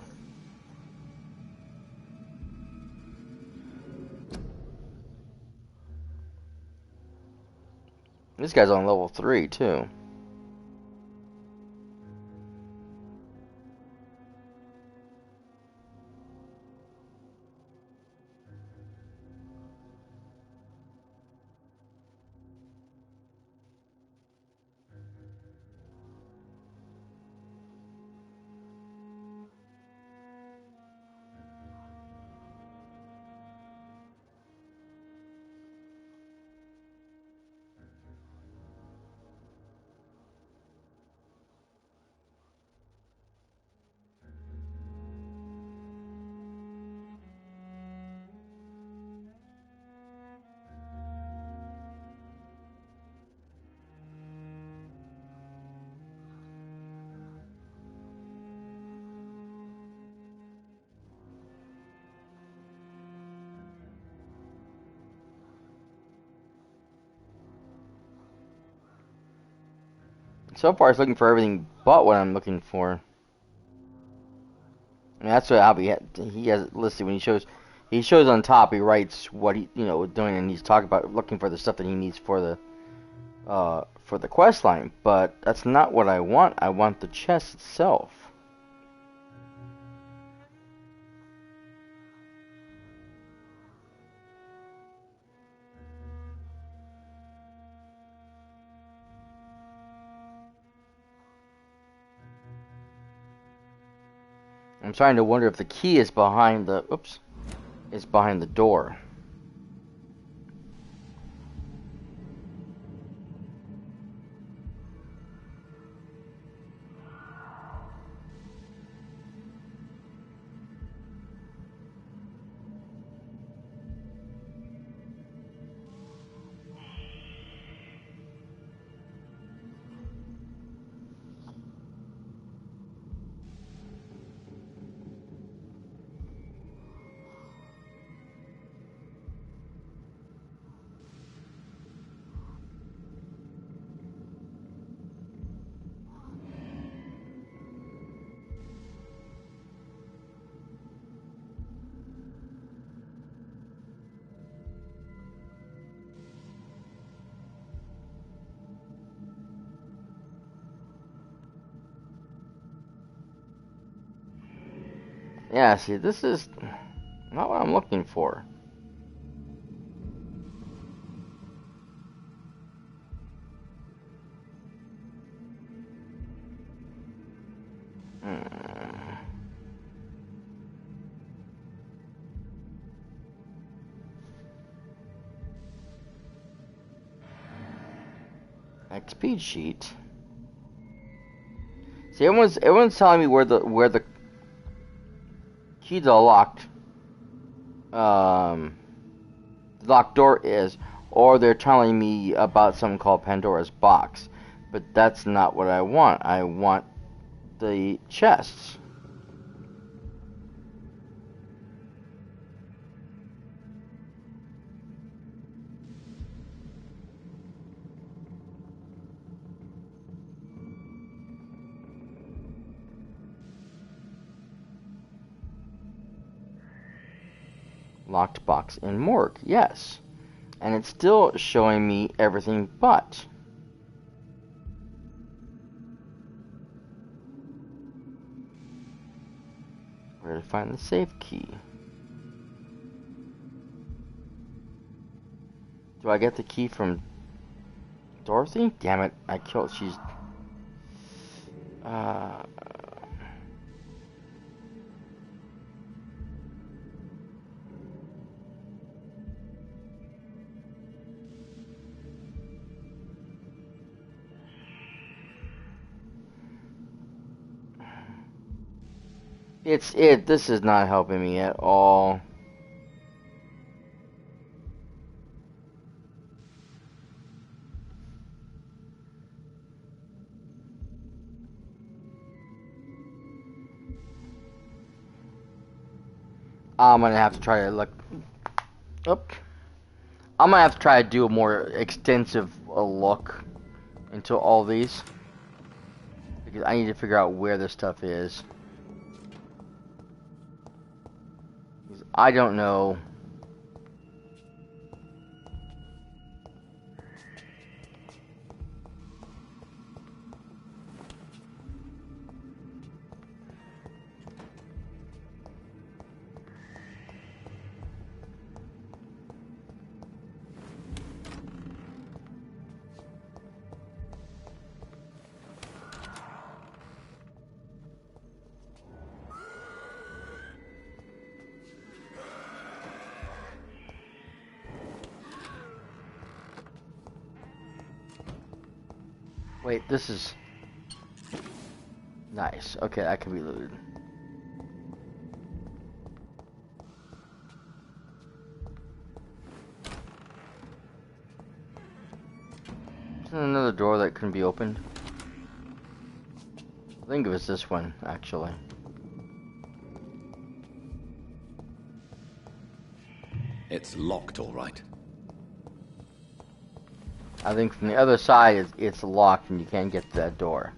This guy's on level 3 too. So far, it's looking for everything but what I'm looking for. I mean, that's what he has it listed when he shows on top. He writes what he doing, and he's talking about looking for the stuff that he needs for the quest line. But that's not what I want. I want the chest itself. I'm trying to wonder if the key is behind the door. Yeah, see, this is not what I'm looking for. XP sheet. See, everyone's telling me where the key to the locked door is, or they're telling me about something called Pandora's box. But that's not what I want. I want the chests. Locked box in morgue, yes. And it's still showing me everything but. Where to find the safe key? Do I get the key from Dorothy? Damn it, I killed, she's... This is not helping me at all. I'm gonna have to try to look. Oop. I'm gonna have to try to do a more extensive look into all these, because I need to figure out where this stuff is. Because I don't know. Wait, this is nice. Okay, that can be looted. Isn't another door that can be opened? I think it was this one, actually. It's locked, all right. I think from the other side, it's locked and you can't get to that door.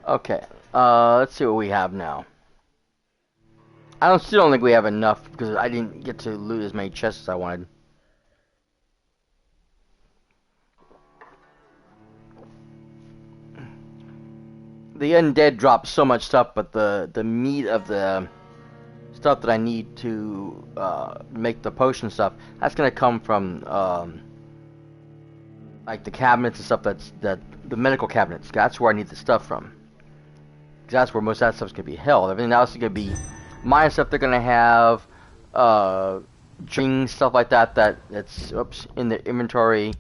Okay, let's see what we have now. I still don't think we have enough because I didn't get to loot as many chests as I wanted. The undead drops so much stuff, but the meat of the stuff that I need to make the potion stuff, that's gonna come from like the cabinets and stuff. The medical cabinets. That's where I need the stuff from. That's where most of that stuff's gonna be held. Everything else is gonna be mine stuff. They're gonna have drinks, stuff like that. That's in the inventory.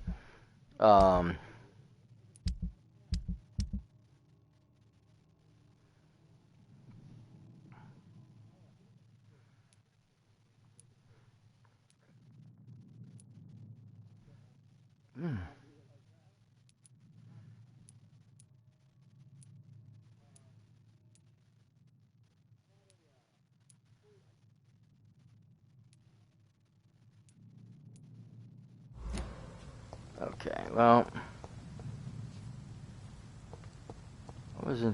Okay, well, what was it?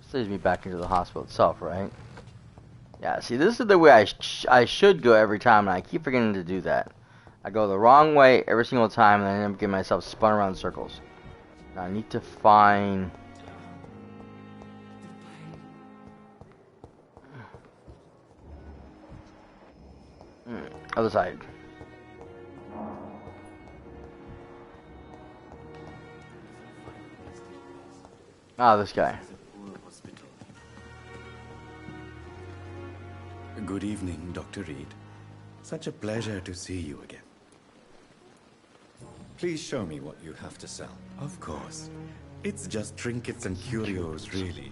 This leads me back into the hospital itself, right? Yeah, see, this is the way I should go every time, and I keep forgetting to do that. I go the wrong way every single time, and I end up getting myself spun around in circles. Now I need to find... other side. Ah, this guy. Good evening, Dr. Reed. Such a pleasure to see you again. Please show me what you have to sell. Of course. It's just trinkets and curios, really.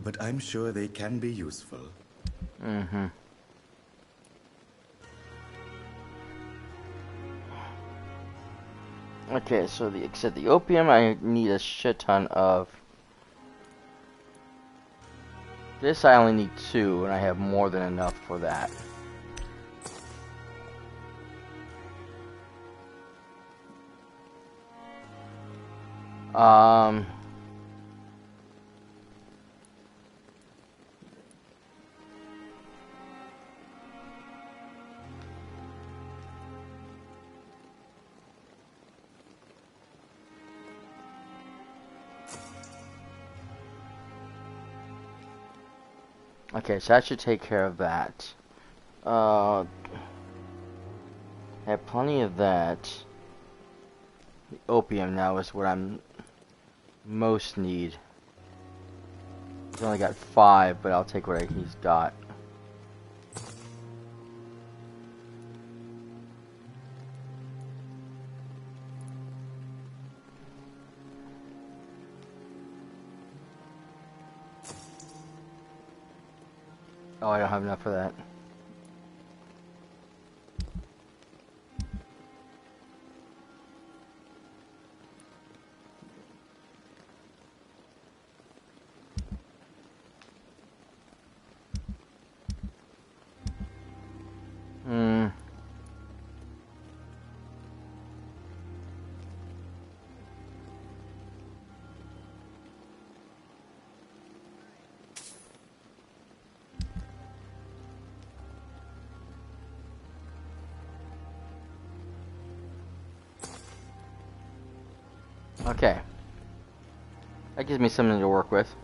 But I'm sure they can be useful. Mm-hmm. Okay, so except the opium, I need a shit ton of. This I only need 2, and I have more than enough for that. Okay, so that should take care of that. I have plenty of that. The opium now is what I'm most need. He's only got 5, but I'll take what he's got. Oh, I don't have enough for that. Okay. That gives me something to work with.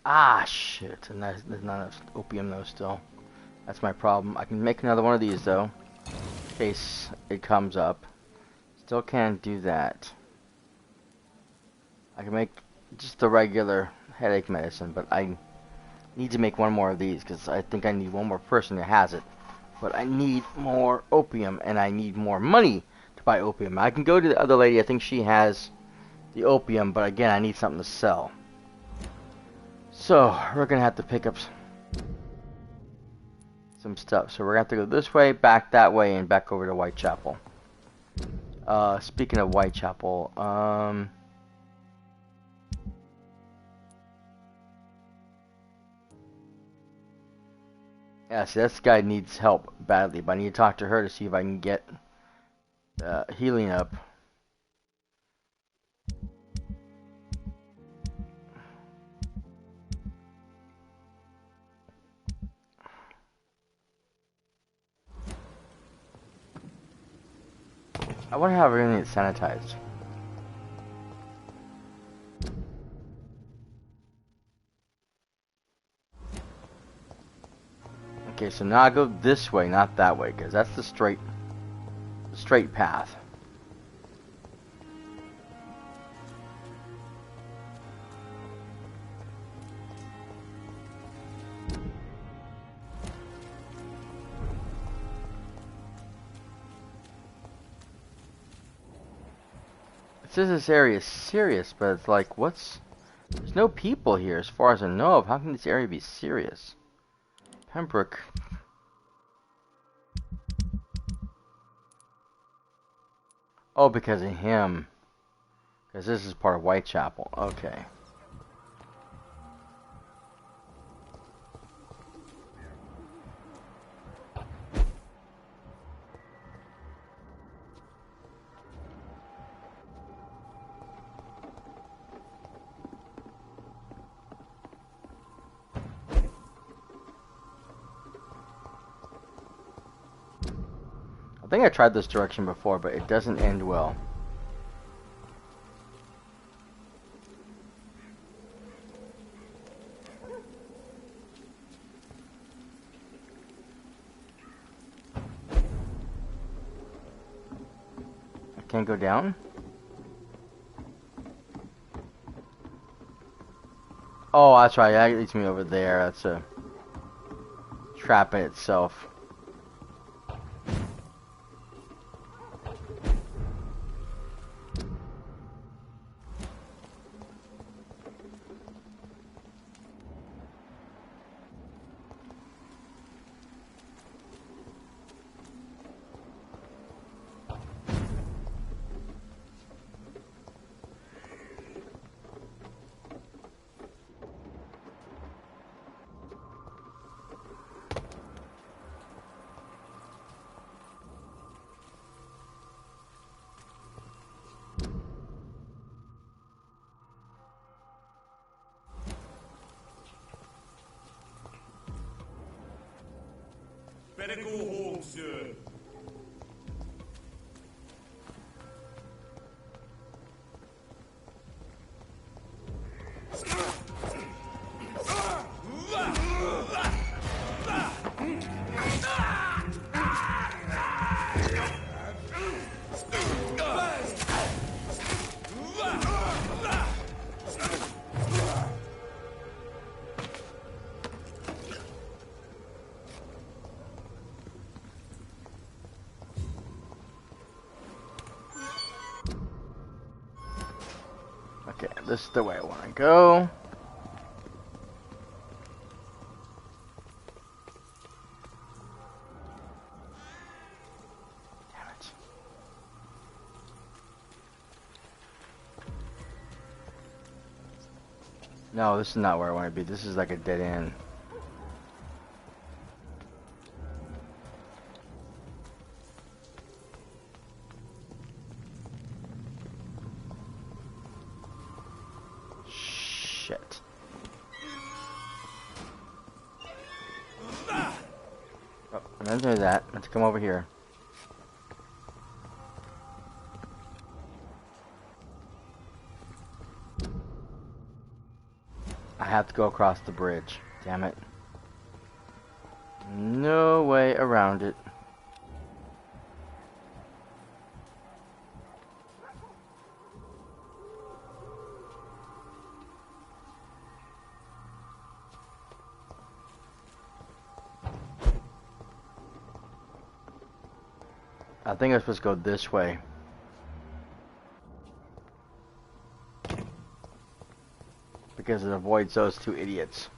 Ah, shit. And there's not enough opium, though, still. That's my problem. I can make another one of these, though. In case it comes up. Still can't do that. I can make just the regular headache medicine, but I need to make one more of these, because I think I need one more person that has it. But I need more opium, and I need more money to buy opium. I can go to the other lady. I think she has the opium, but again, I need something to sell. So, we're going to have to pick up some stuff. So, we're going to have to go this way, back that way, and back over to Whitechapel. Speaking of Whitechapel, yeah, see, this guy needs help badly, but I need to talk to her to see if I can get healing up. I wonder how everything is sanitized. Okay, so now I go this way, not that way, because that's the straight path. It says this area is serious, but it's like, there's no people here as far as I know of. How can this area be serious? Pembroke. Oh, because of him. Because this is part of Whitechapel. Okay. I think I tried this direction before, but it doesn't end well. I can't go down? Oh, that's right. That leads me over there. That's a trap in itself. Better go home, sir. Okay, this is the way I want to go. Damn it. No, this is not where I want to be. This is like a dead end. Shit. Oh, I'm gonna do that. Let's come over here. I have to go across the bridge. Damn it. No way around it. I think I'm supposed to go this way. Because it avoids those two idiots.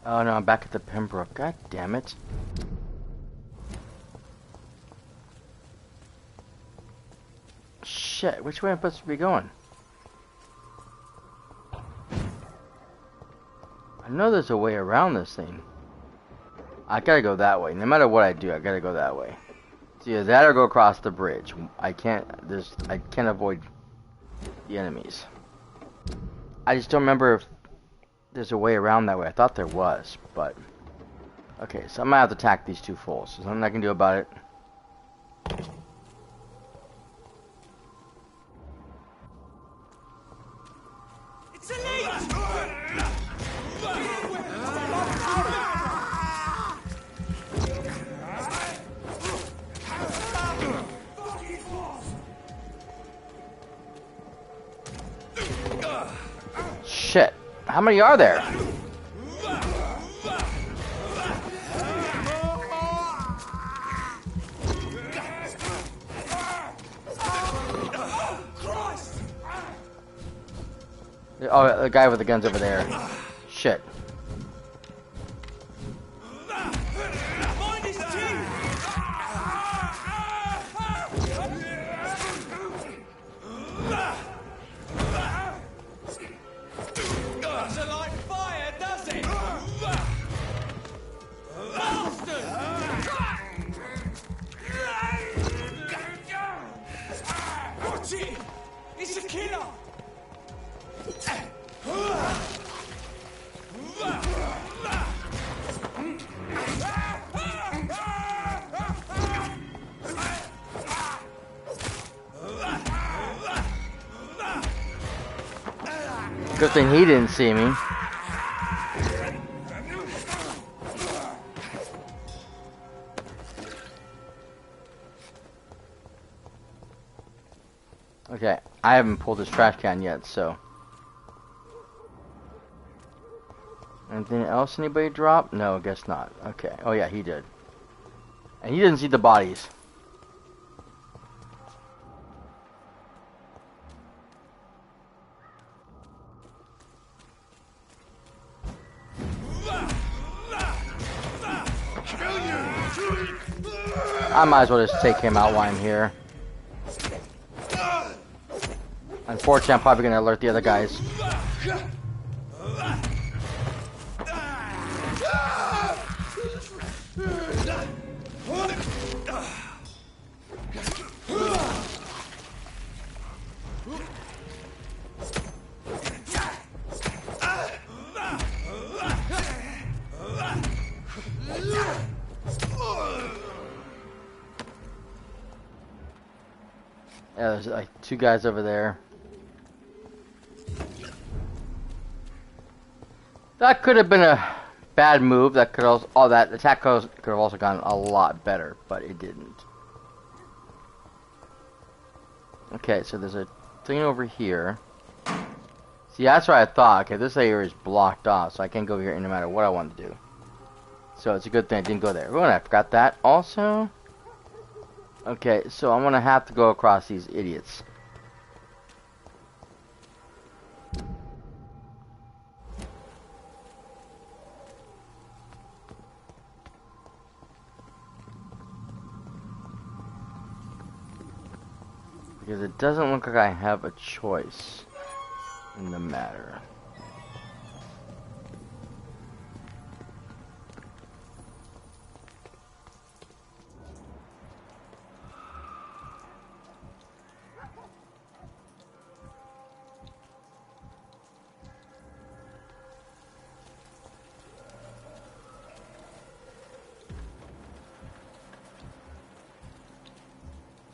Oh no, I'm back at the Pembroke. God damn it. Shit, which way am I supposed to be going? I know there's a way around this thing. I gotta go that way. No matter what I do, I gotta go that way. It's either that or go across the bridge. I can't avoid the enemies. I just don't remember if there's a way around that way. I thought there was, but okay, so I'm gonna have to attack these two fools. There's nothing I can do about it. It's elite! Shit. How many are there? Oh, the guy with the guns over there. Shit. Mind his teeth! Doesn't like fire, does it? Bastard! Watch it! It's a killer! Good thing he didn't see me. Okay, I haven't pulled this trash can yet, so. Anything else anybody drop? No, I guess not. Okay. Oh yeah, he did. And he didn't see the bodies. I might as well just take him out while I'm here. Unfortunately, I'm probably gonna alert the other guys. Yeah, there's like 2 guys over there. That could have been a bad move. That could also, that attack could have also gone a lot better, but it didn't. Okay, so there's a thing over here. See, that's what I thought. Okay, this area is blocked off, so I can't go here no matter what I want to do. So it's a good thing I didn't go there. Oh, and I forgot that also. Okay, so I'm gonna have to go across these idiots. Because it doesn't look like I have a choice in the matter.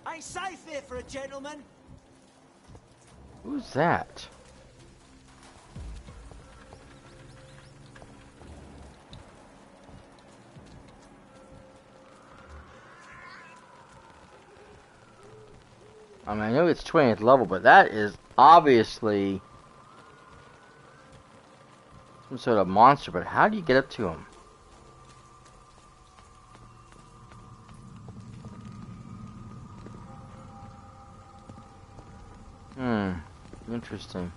Ain't safe here for a gentleman. Who's that? I mean, I know it's 20th level, but that is obviously some sort of monster, but how do you get up to him? Interesting.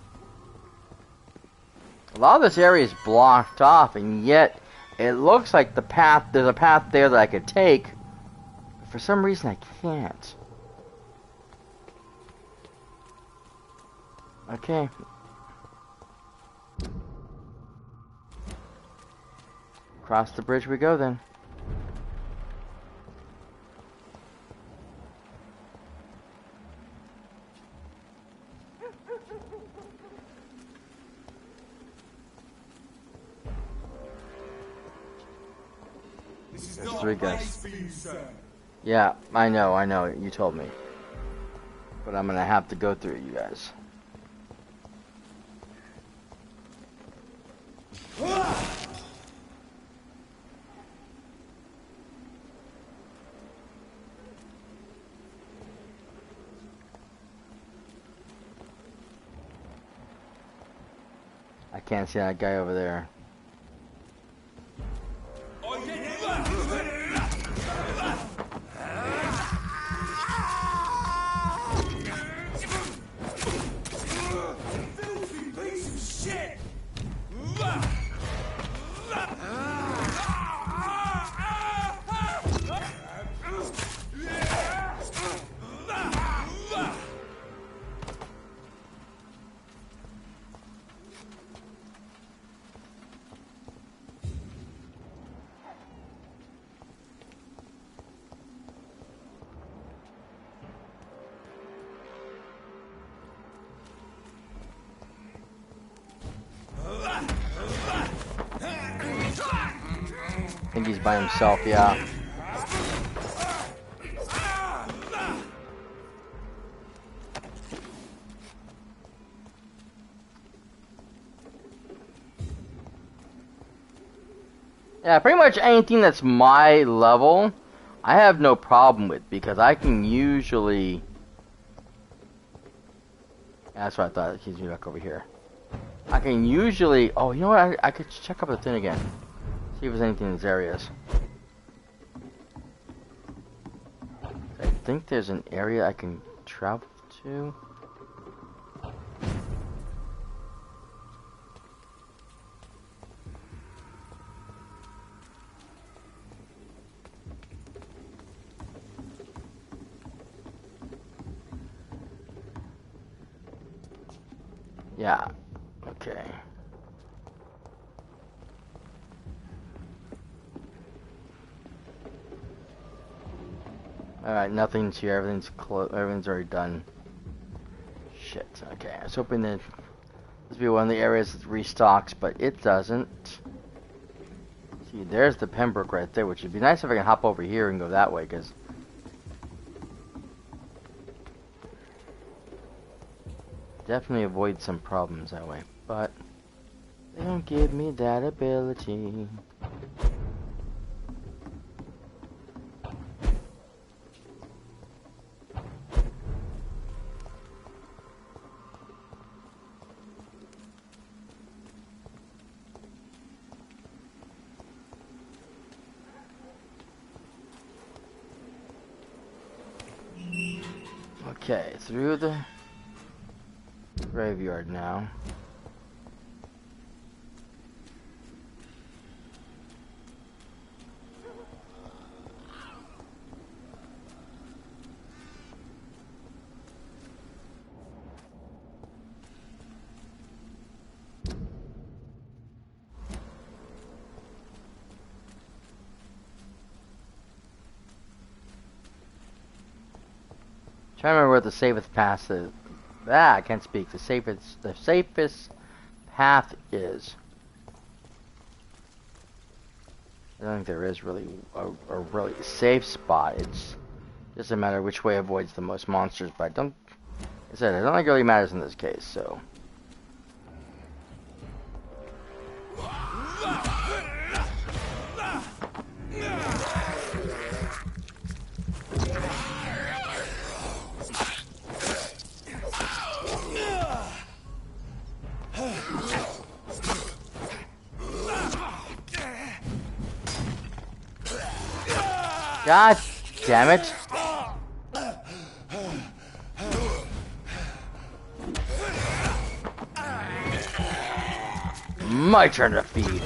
A lot of this area is blocked off, and yet it looks like there's a path there that I could take. For some reason, I can't. Okay. Across the bridge we go then. There's 3 guys. Yeah, I know, you told me. But I'm gonna have to go through you guys. I can't see that guy over there. he's by himself, yeah. Yeah, pretty much anything that's my level, I have no problem with, because I can usually... That's what I thought. It keeps me back over here. I can usually... Oh, you know what? I could check up the thing again. See if there's anything in these areas. I think there's an area I can travel to. Yeah. Okay. Alright, nothing's here. Everything's everything's already done. Shit. Okay. I was hoping that this would be one of the areas that restocks, but it doesn't. See, there's the Pembroke right there, which would be nice if I can hop over here and go that way, because definitely avoid some problems that way, but they don't give me that ability. Okay, through the graveyard now. Trying to remember what the safest path is. Ah, I can't speak. The safest path is. I don't think there is really a really safe spot. It's just a matter of which way avoids the most monsters. But I don't. Like I said, I don't think it really matters in this case. So. God damn it. My turn to feed.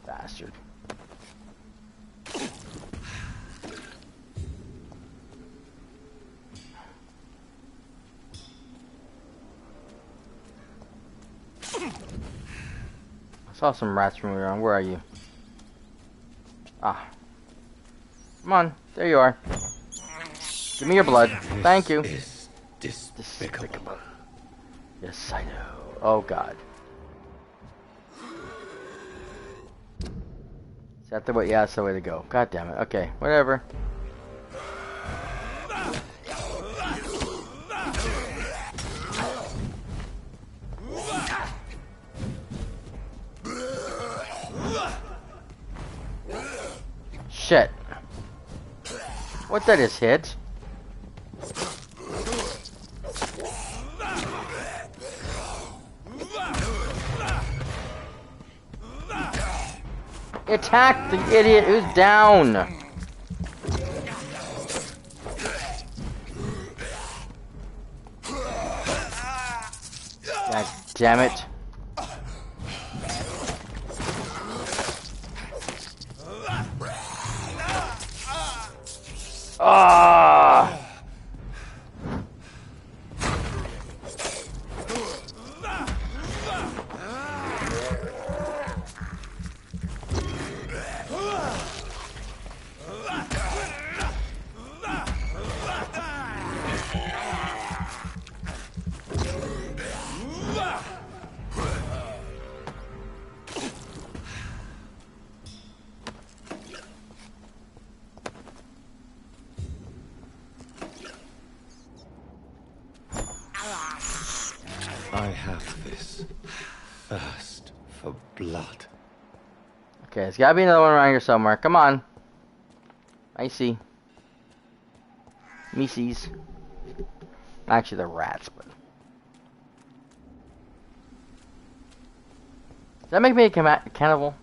Bastard. I saw some rats moving around. Where are you? Ah. Come on. There you are. Give me your blood. Thank you. Is despicable. Yes, I know. Oh, God. Is that the way? Yeah, that's the way to go. God damn it. Okay, whatever. Shit. What that is hit? Attack the idiot who's down. God damn it. Ah! I have this thirst for blood. Okay, there's gotta be another one around here somewhere. Come on. I see. Me sees. Actually, they're rats, but. Does that make me a cannibal?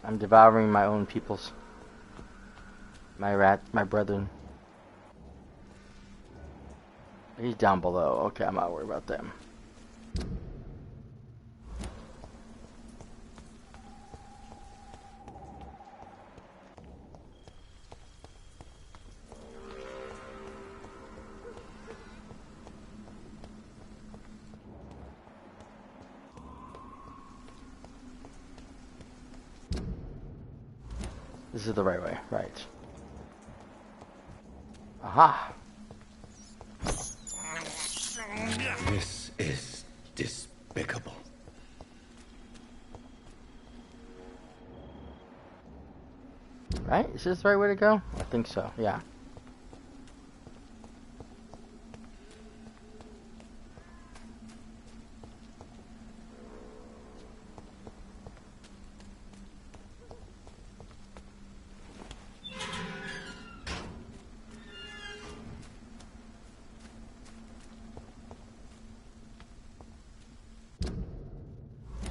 I'm devouring my own peoples. My brethren. He's down below. Okay, I'm not worried about them. This is the right way, right. Aha! This is despicable. Right? Is this the right way to go? I think so, yeah.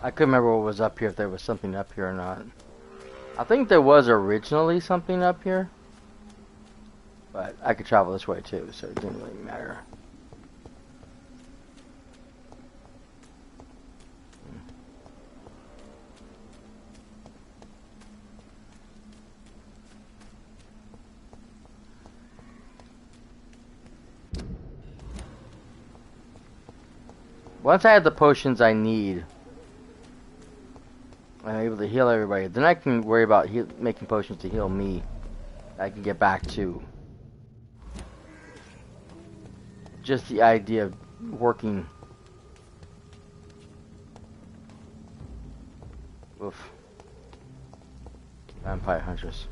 I couldn't remember what was up here, if there was something up here or not. I think there was originally something up here. But I could travel this way too, so it didn't really matter. Once I have the potions I need, I'm able to heal everybody. Then I can worry about making potions to heal me. I can get back to just the idea of working. Oof. Vampire hunters.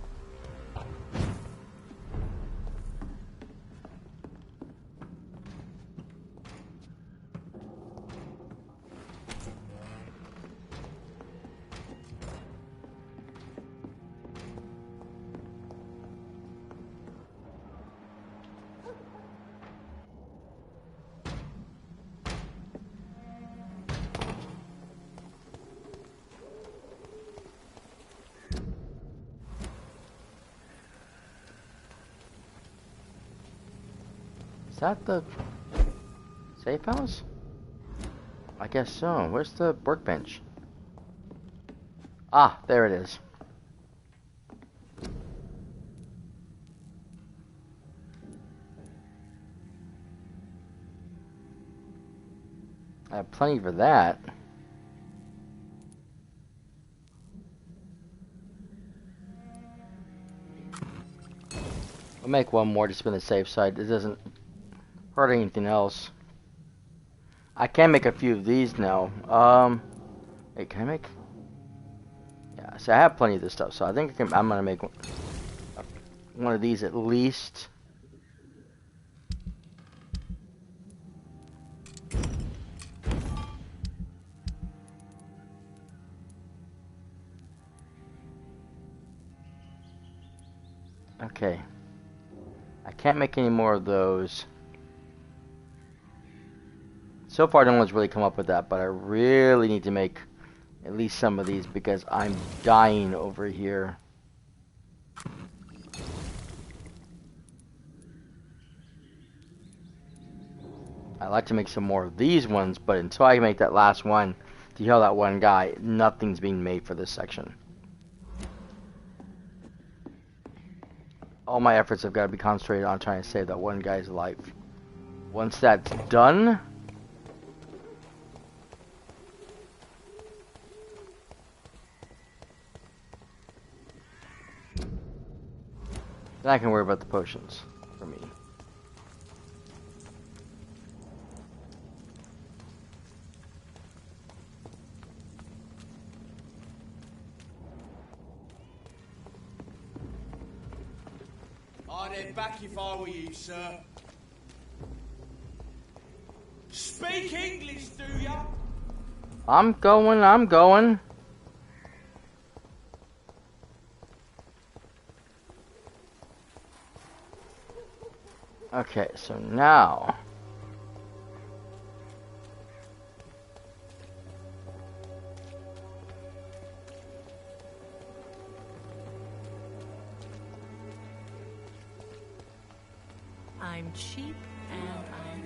Is that the safe house? I guess so. Where's the workbench? Ah, there it is. I have plenty for that. I'll make one more just to be on the safe side. It doesn't hurt anything else. I can make a few of these now. Wait, can I make? Yeah, so I have plenty of this stuff, so I think I'm gonna make one of these at least. Okay. I can't make any more of those. So far, no one's really come up with that, but I really need to make at least some of these because I'm dying over here. I like to make some more of these ones, but until I make that last one to heal that one guy, nothing's being made for this section. All my efforts have got to be concentrated on trying to save that one guy's life. Once that's done, then I can worry about the potions for me. I'd head back if I were you, sir. speak English, do ya? I'm going. Okay, so now... I'm cheap and I'm...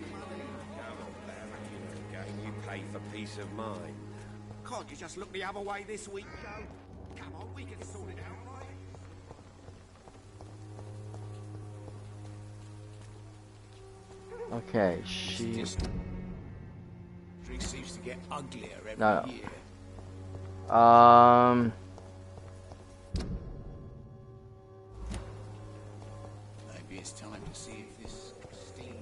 You pay for peace of mind. Can't you just look the other way this week, Joe? Come on, we can sort it out, right? Okay, she... Street seems to get uglier every No. year. Maybe it's time to see if this Christina...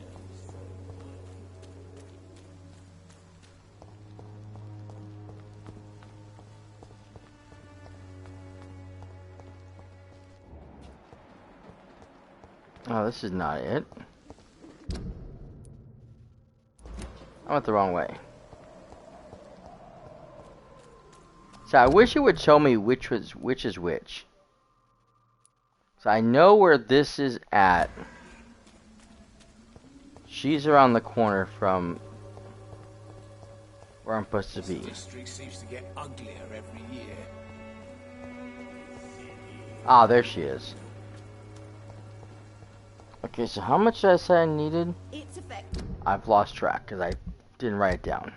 Oh, this is not it. I went the wrong way. So I wish it would show me which is which. So I know where this is at. She's around the corner from where I'm supposed to be. This district seems to get uglier every year. Ah, there she is. Okay, so how much did I say I needed? It's effective. I've lost track because I didn't write it down.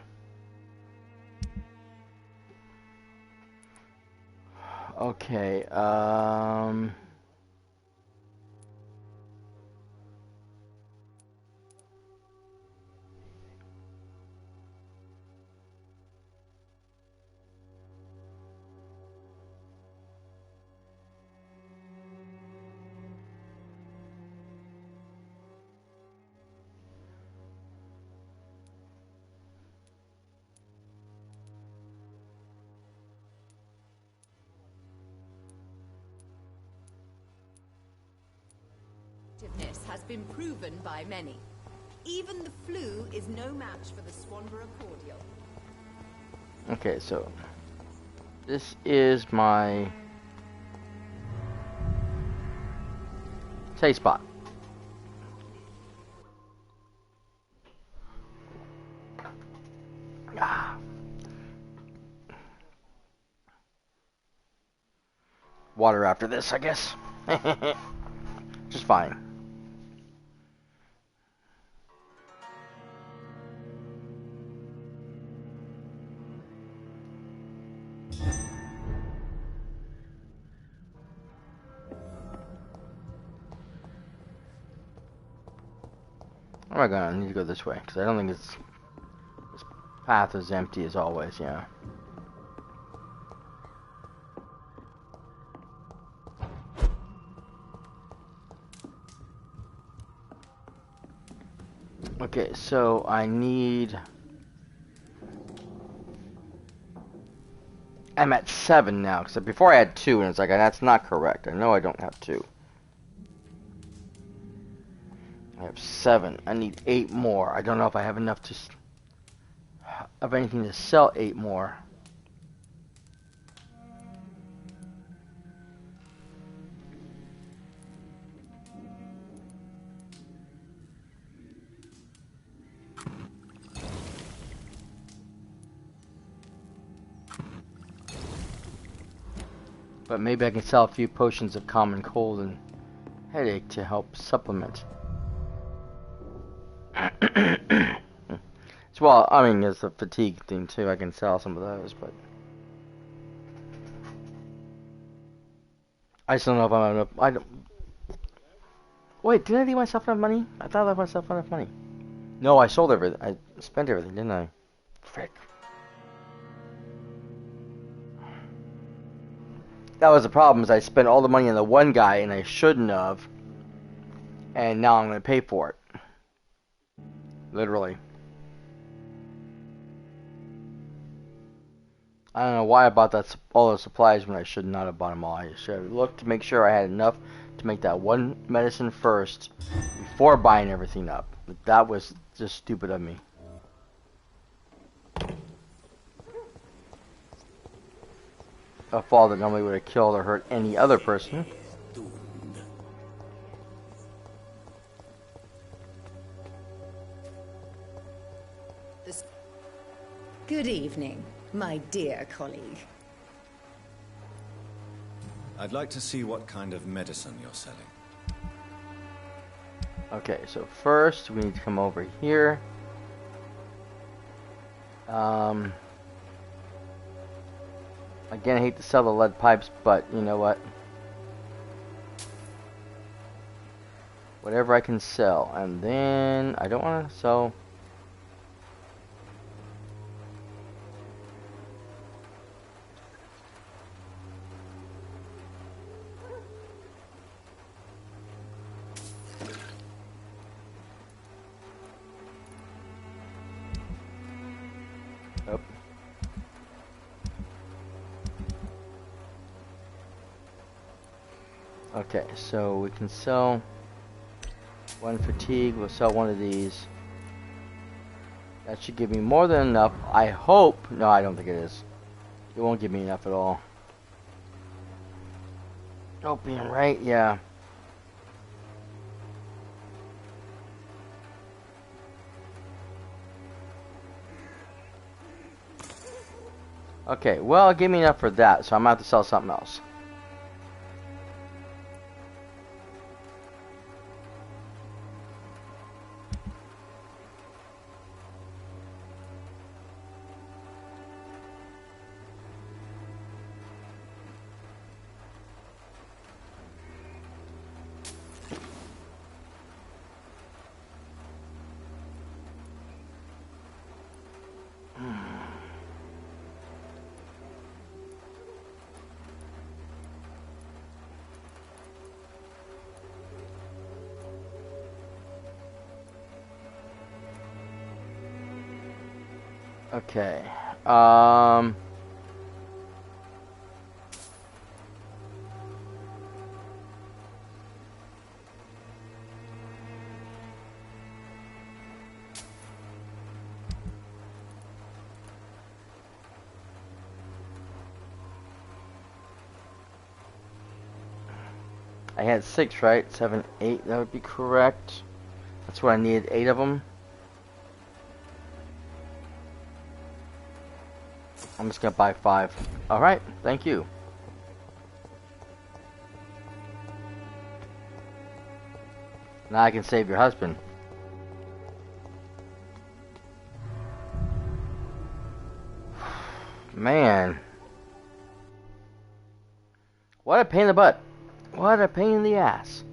Okay, Has been proven by many. Even the flu is no match for the Swanborough cordial. okay, so this is my safe spot. Ah. Water after this, I guess. Just fine. Oh my god, I need to go this way, because I don't think this path is empty as always, yeah. Okay, so I need... I'm at 7 now, because before I had 2, and it's like, that's not correct. I know I don't have 2. I have 7. I need 8 more. I don't know if I have enough to... of anything to sell 8 more. But maybe I can sell a few potions of common cold and headache to help supplement. Well, I mean, there's a fatigue thing too. I can sell some of those, but I just don't know if I'm enough. I don't. Wait, did I leave myself enough money? I thought I left myself enough money. No, I sold everything. I spent everything, didn't I? Frick. That was the problem. Is I spent all the money on the one guy, and I shouldn't have. And now I'm going to pay for it. Literally. I don't know why I bought all the supplies when I should not have bought them all. I should have looked to make sure I had enough to make that one medicine first before buying everything up. But that was just stupid of me. a fall that normally would have killed or hurt any other person. Good evening, my dear colleague. I'd like to see what kind of medicine you're selling. Okay, so first we need to come over here. Again, I hate to sell the lead pipes, but you know what? Whatever I can sell. And then I don't want to sell. Oh. Okay, so we can sell one fatigue. We'll sell one of these. That should give me more than enough. I hope. No, I don't think it is. It won't give me enough at all. Opium, right? Yeah. Okay, well, it gave me enough for that, so I'm going to have to sell something else. Okay. I had 6, right? 7, 8, that would be correct. That's what I needed, 8 of them. I'm just gonna buy 5. Alright, thank you. Now I can save your husband. Man. What a pain in the butt. What a pain in the ass.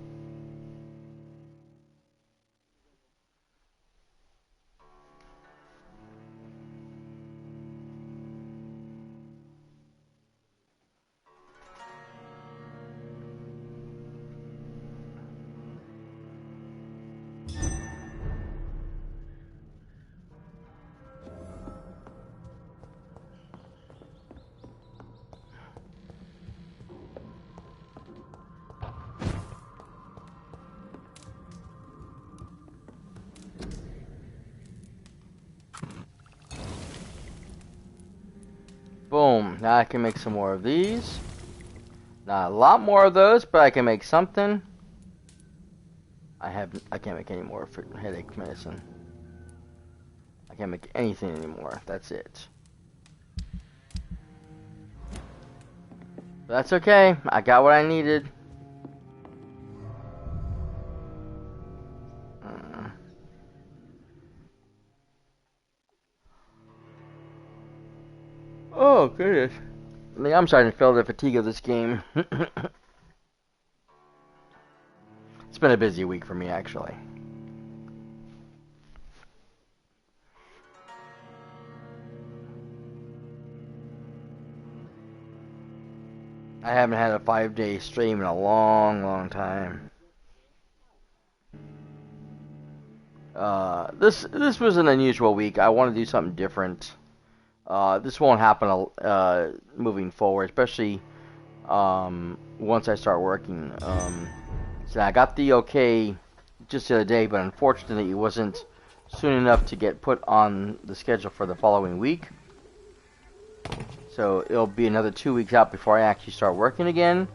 Boom. Now I can make some more of these. Not a lot more of those, but I can make something. I can't make any more for headache medicine. I can't make anything anymore. That's it. But that's okay. I got what I needed. Oh, goodness. I mean, I'm starting to feel the fatigue of this game. It's been a busy week for me, actually. I haven't had a 5-day stream in a long, long time. This was an unusual week. I want to do something different. This won't happen moving forward, especially once I start working. So I got the okay just the other day, but unfortunately it wasn't soon enough to get put on the schedule for the following week. So it'll be another 2 weeks out before I actually start working again.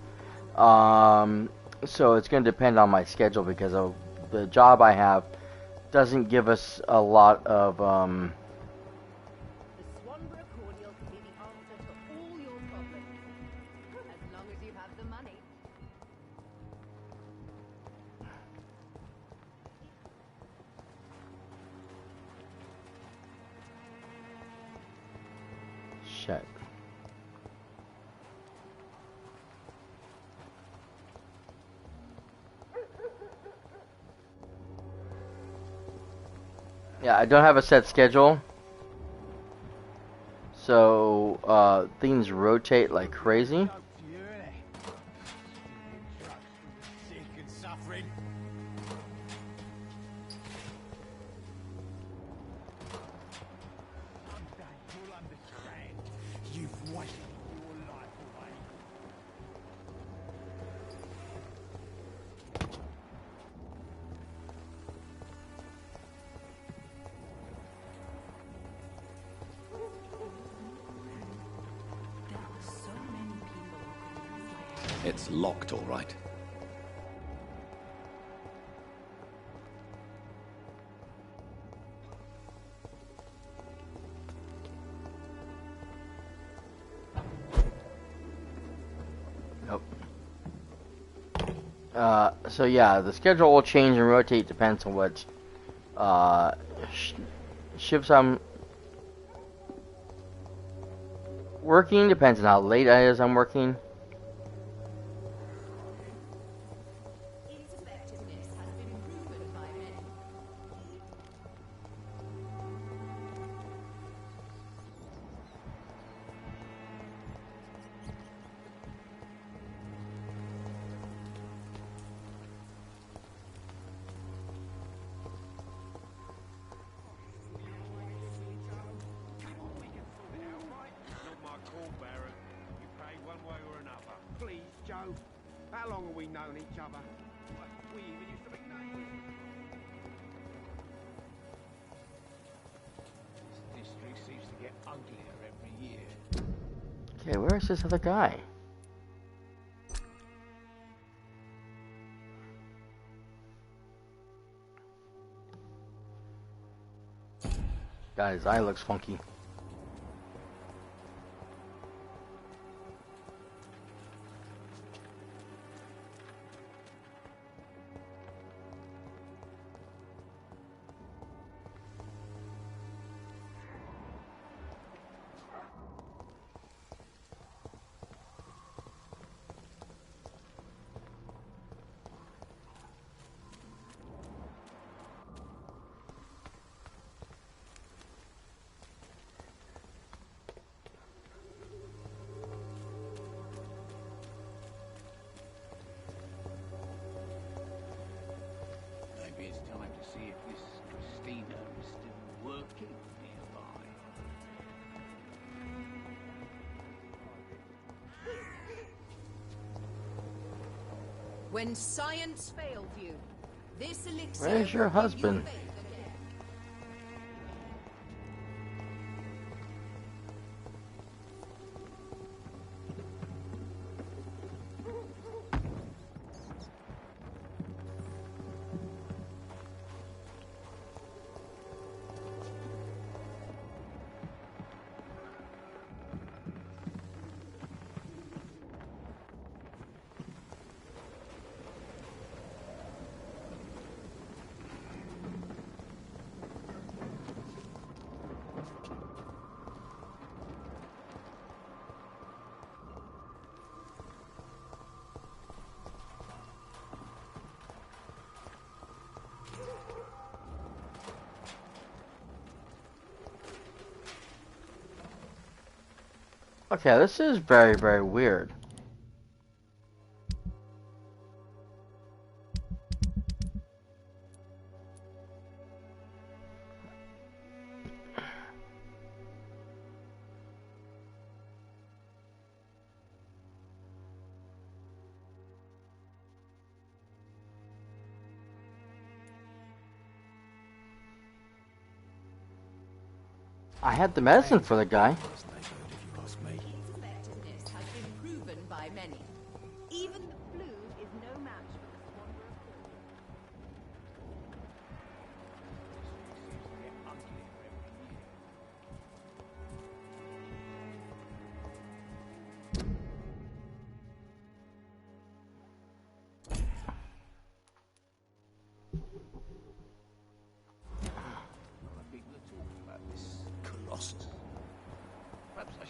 So it's going to depend on my schedule because of the job I have doesn't give us a lot of shit. Yeah, I don't have a set schedule. So, things rotate like crazy. It's locked, all right. Nope. So yeah, the schedule will change and rotate, depends on what shifts I'm working, depends on how late it is I'm working. How long have we known each other? We even used to be neighbours. This district seems to get uglier every year. Okay, where is this other guy? God, his eye looks funky. Maybe it's time to see if this Christina is still working nearby. When science failed you, this elixir. Where's your husband? Okay, this is very, very weird. I had the medicine for the guy. If you ask me.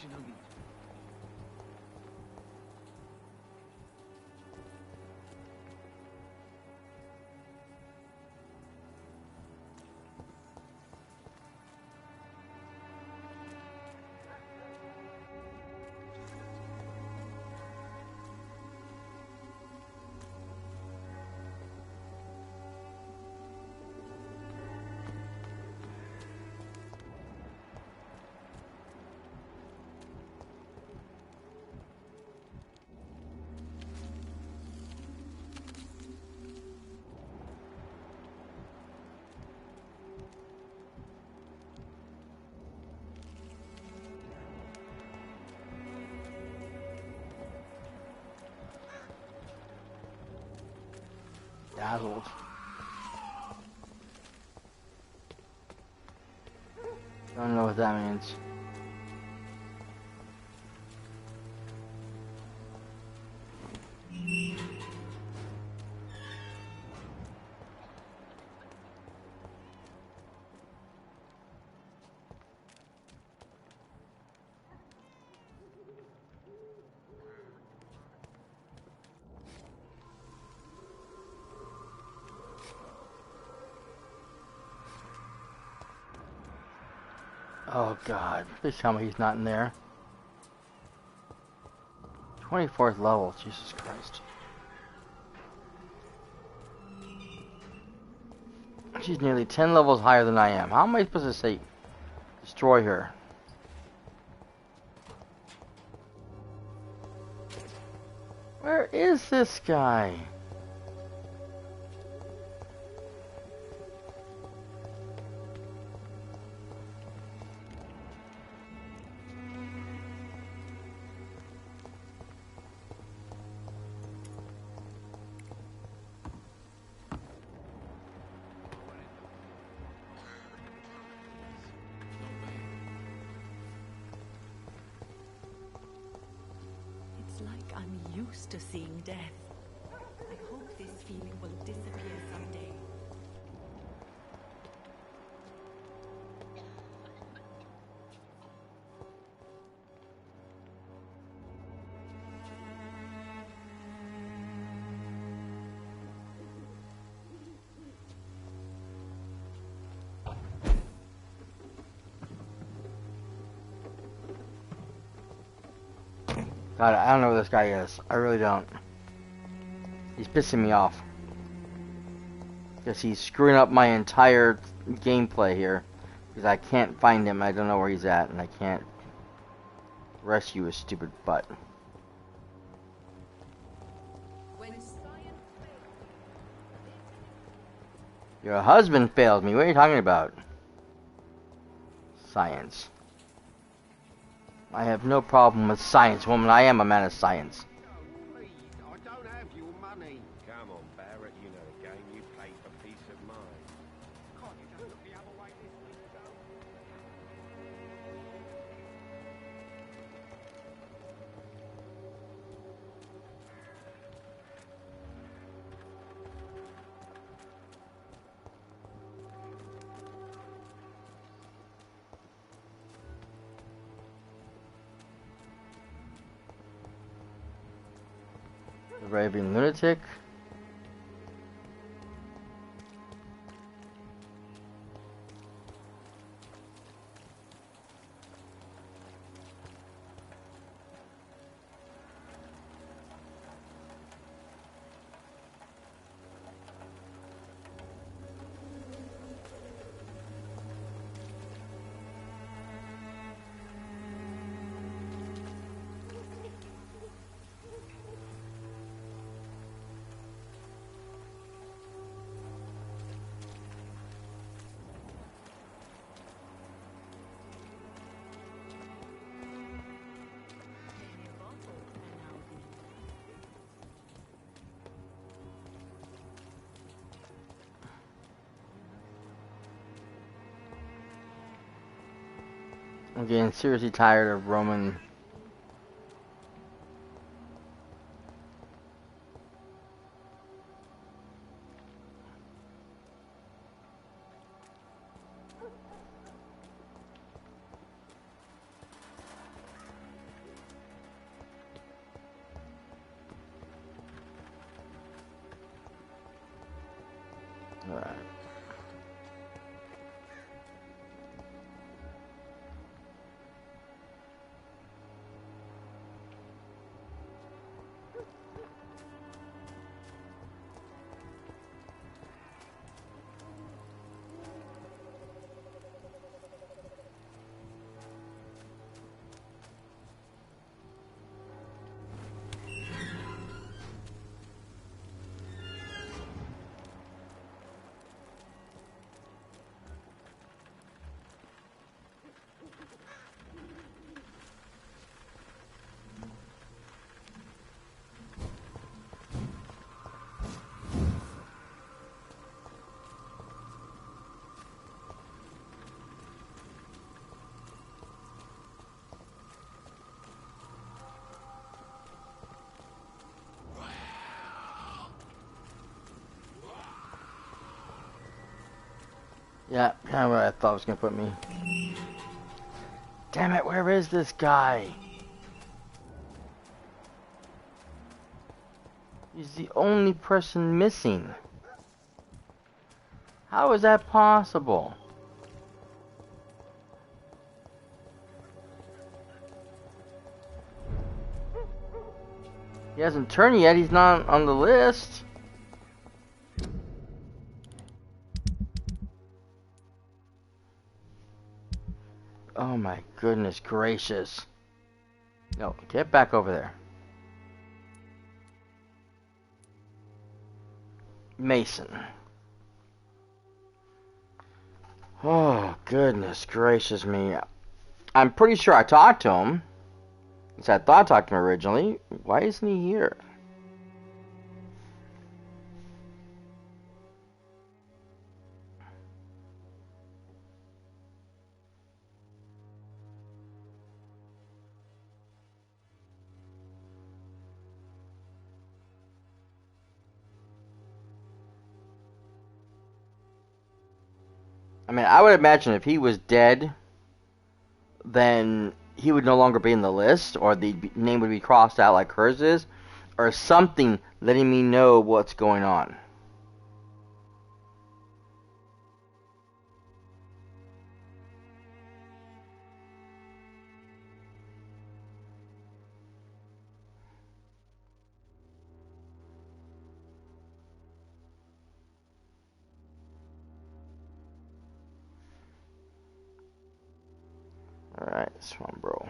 Shinobi. Dazzled. Don't know what that means. Oh god, please tell me he's not in there. 24th level, Jesus Christ. She's nearly 10 levels higher than I am. How am I supposed to say destroy her? Where is this guy? It's like I'm used to seeing death. I hope this feeling will disappear someday. God, I don't know who this guy is. I really don't. He's pissing me off. Because he's screwing up my entire gameplay here. Because I can't find him. I don't know where he's at. And I can't rescue his stupid butt. Your husband failed me. What are you talking about? Science. I have no problem with science, woman. I am a man of science. Please, I don't have your money. Come on, Barrett. You know the game. You play for peace of mind. Can't you just look the other way this week, Joe? Arabian lunatic. I'm getting seriously tired of Roman. Alright. Yeah, kind of what I thought was gonna put me. Damn it, where is this guy? He's the only person missing. How is that possible? He hasn't turned yet, he's not on the list. Oh my goodness gracious. No, get back over there. Mason. Oh goodness gracious me. I'm pretty sure I talked to him. At least I thought I talked to him originally. Why isn't he here? I mean, I would imagine if he was dead, then he would no longer be in the list, or the name would be crossed out like hers is, or something letting me know what's going on. Alright, this one, bro.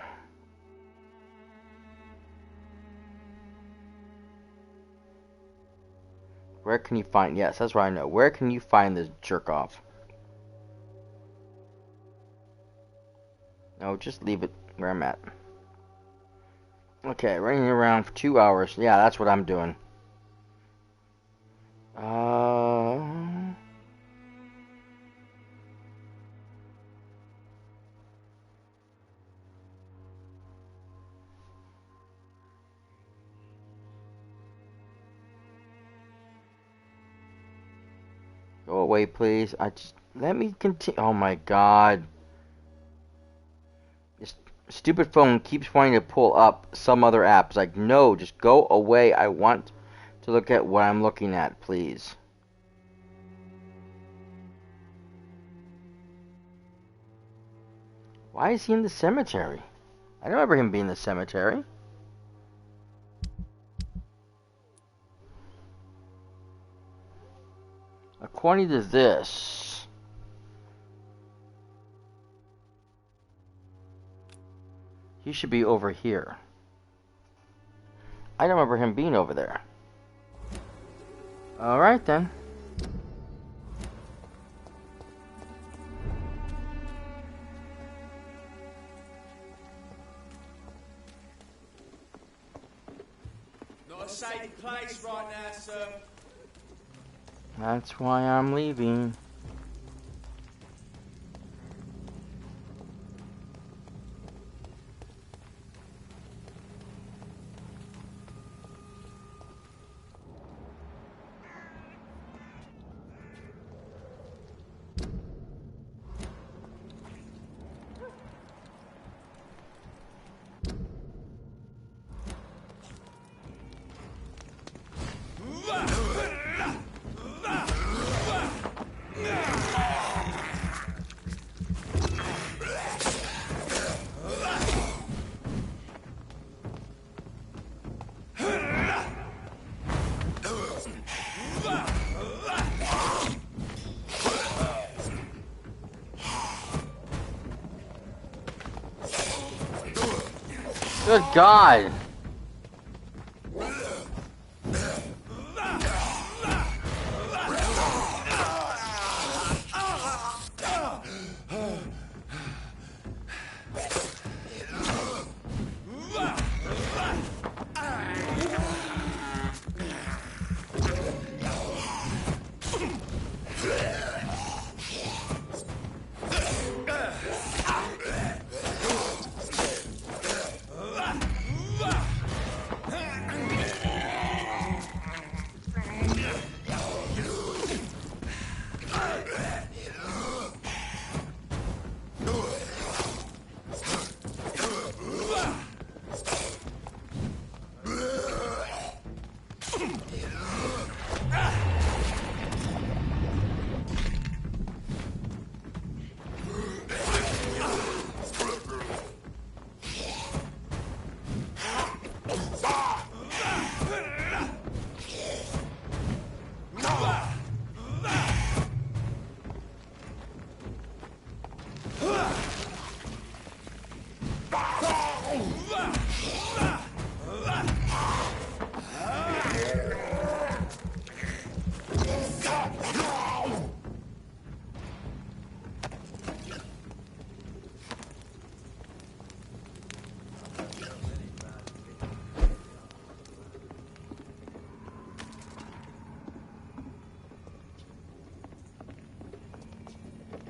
Where can you find... Yes, that's what I know. Where can you find this jerk off? No, just leave it where I'm at. Okay, running around for 2 hours. Yeah, that's what I'm doing. Go away, please. Let me continue. Oh my god. This stupid phone keeps wanting to pull up some other app. It's like, no, just go away. I want to look at what I'm looking at, please. Why is he in the cemetery? I don't remember him being in the cemetery. According to this, he should be over here. I don't remember him being over there. Alright then. Not a safe place right now, sir. That's why I'm leaving. Good God.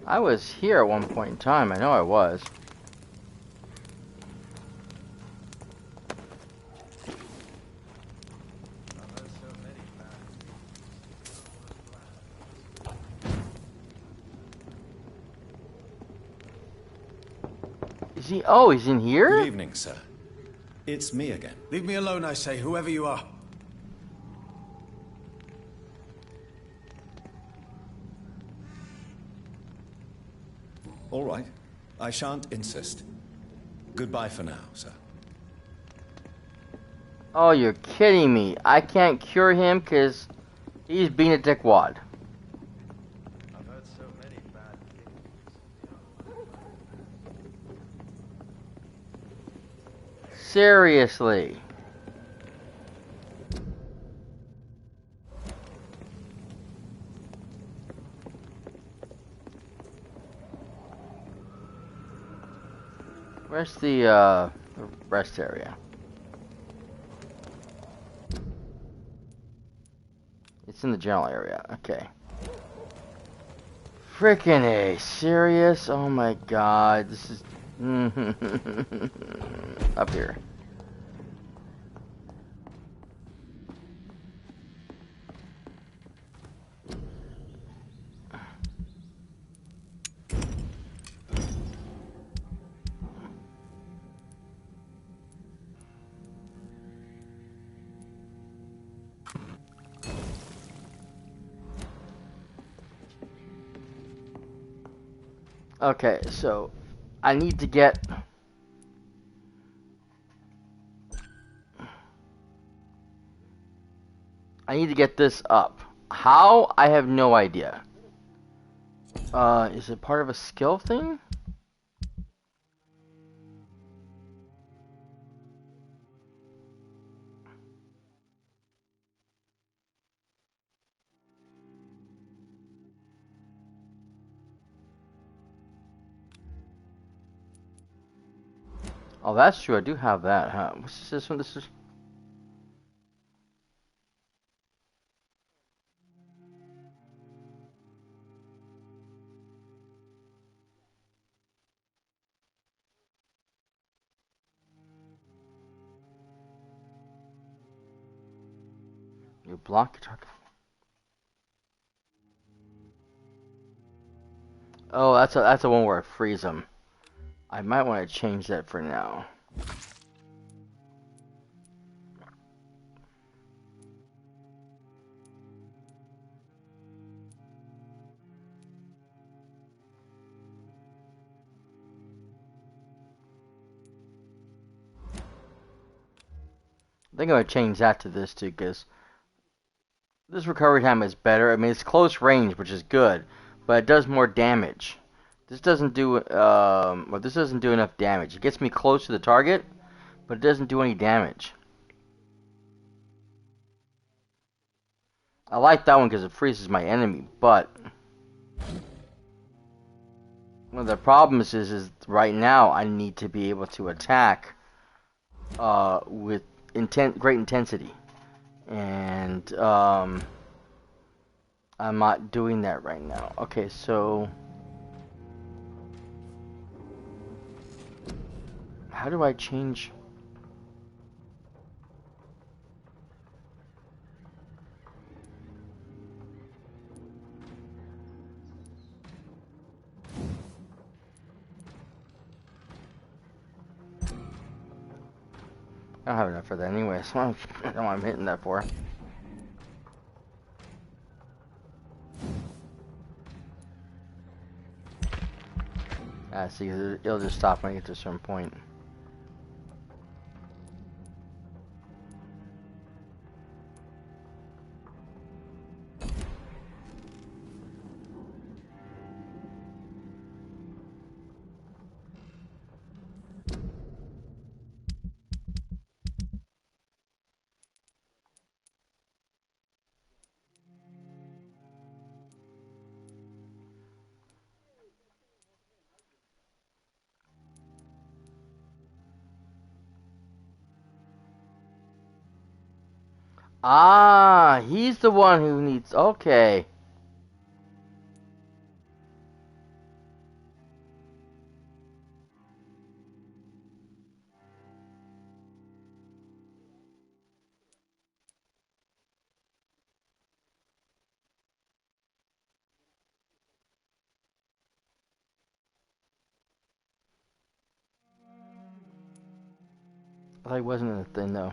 I was here at one point in time. I know I was. Is he? Oh, he's in here? Good evening, sir. It's me again. Leave me alone, I say, whoever you are. All right. I shan't insist. Goodbye for now, sir. Oh, you're kidding me. I can't cure him because he's being a dickwad. I've heard so many bad things. Seriously. Where's the rest area? It's in the general area. Okay. Frickin' A. Serious? Oh my God. This is... up here. Okay, so I need to get... this up. How? I have no idea. Is it part of a skill thing? Oh, that's true. I do have that, huh? What's this one? This is... You block your target. Oh, that's a one where I freeze them. I might want to change that for now. I think I'm going to change that to this too, because this recovery time is better. I mean, it's close range, which is good, but it does more damage. This doesn't do, well, this doesn't do enough damage. It gets me close to the target, but it doesn't do any damage. I like that one because it freezes my enemy, but one of the problems is right now I need to be able to attack with great intensity, and I'm not doing that right now. Okay, so how do I change? I don't have enough for that anyway, so I don't know what I'm hitting that for. See, it'll just stop when I get to a certain point. Ah, he's the one who needs. Okay. I thought he wasn't in the thing though.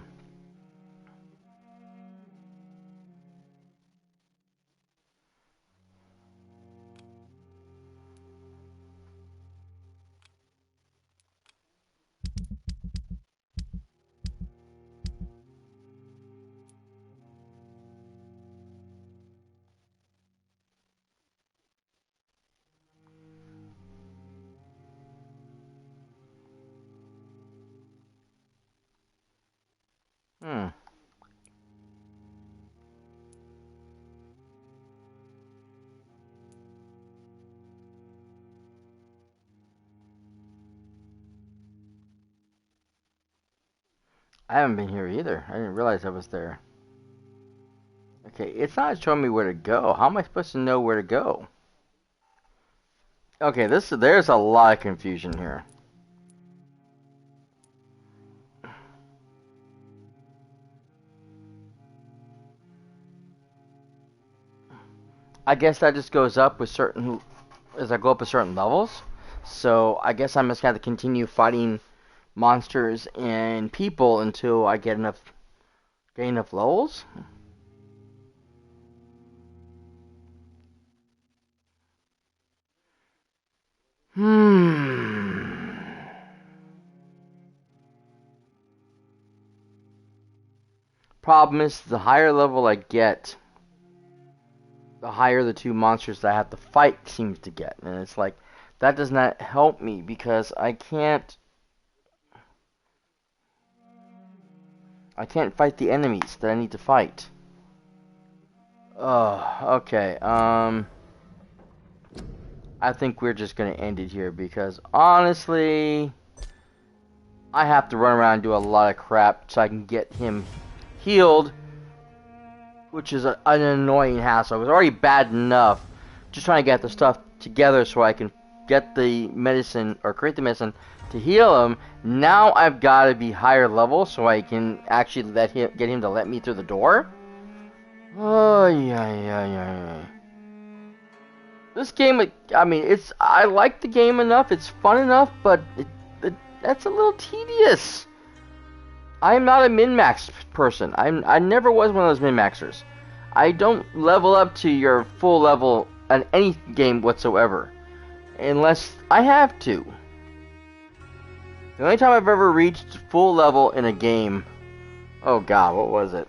Hmm. I haven't been here either. I didn't realize I was there. Okay, it's not showing me where to go. How am I supposed to know where to go? Okay, there's a lot of confusion here. I guess that just goes up with as I go up with certain levels. So I guess I'm just gonna have to continue fighting monsters and people until I get enough levels. Problem is, the higher level I get, the higher the two monsters that I have to fight seems to get. And it's like, that does not help me because I can't fight the enemies that I need to fight. Okay, I think we're just gonna end it here because honestly, I have to run around and do a lot of crap so I can get him healed, which is an annoying hassle. It was already bad enough just trying to get the stuff together so I can get the medicine or create the medicine to heal him. Now I've got to be higher level so I can actually get him to let me through the door. Oh yeah. This game, I mean, I like the game enough. It's fun enough, but that's a little tedious. I'm not a min-max person. I never was one of those min-maxers. I don't level up to your full level in any game whatsoever, unless I have to. The only time I've ever reached full level in a game, oh god, what was it?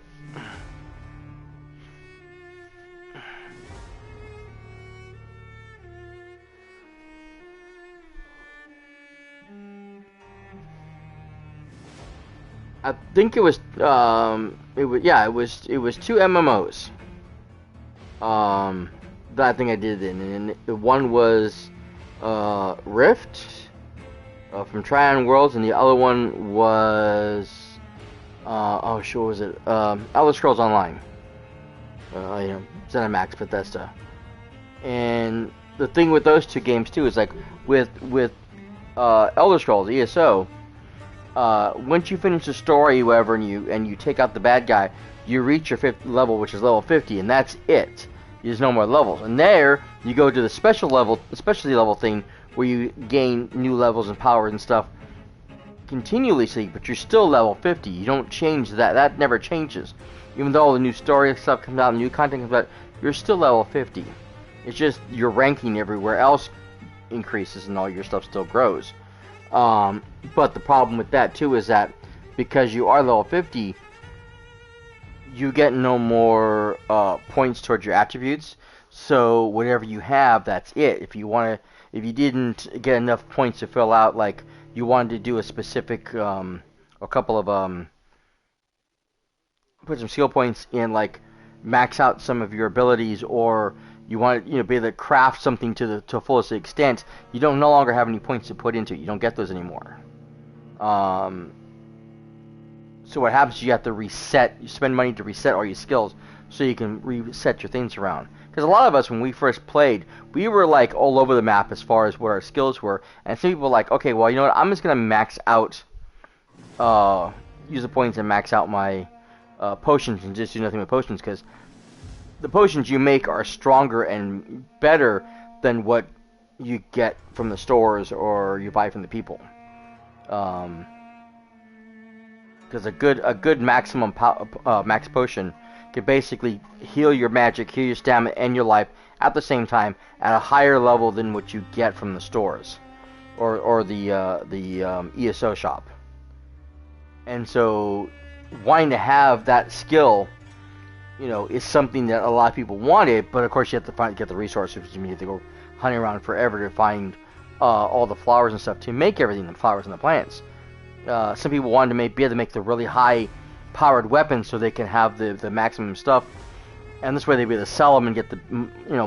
I think it was it was two MMOs. That I think I did it in, and the one was Rift from Tryon Worlds, and the other one was what was it? Elder Scrolls Online. ZeniMax, Bethesda. And the thing with those two games too is like with Elder Scrolls ESO. Once you finish the story, whatever, and you take out the bad guy, you reach your 5th level, which is level 50, and that's it. There's no more levels. And there, you go to the specialty level thing, where you gain new levels and powers and stuff continuously, but you're still level 50. You don't change that. That never changes. Even though the new story stuff comes out, new content comes out, you're still level 50. It's just your ranking everywhere else increases and all your stuff still grows. But the problem with that too is that because you are level 50, you get no more points towards your attributes. So whatever you have, that's it. If you didn't get enough points to fill out, like you wanted to do a specific, a couple of put some skill points in, like max out some of your abilities, or you want to be able to craft something to the fullest extent, you don't no longer have any points to put into it. You don't get those anymore. So what happens is you have to reset, you spend money to reset all your skills so you can reset your things around. Because a lot of us, when we first played, we were like all over the map as far as what our skills were. And some people were like, okay, well, you know what, I'm just going to max out, use the points and max out my potions and just do nothing with potions. Because the potions you make are stronger and better than what you get from the stores or you buy from the people. Because a good maximum max potion can basically heal your magic, heal your stamina, and your life at the same time at a higher level than what you get from the stores or the ESO shop. And so, wanting to have that skill, is something that a lot of people wanted. But of course, you have to get the resources. You have to go hunting around forever to find all the flowers and stuff to make everything, the flowers and the plants. Some people wanted to be able to make the really high-powered weapons so they can have the maximum stuff, and this way they'd be able to sell them and get the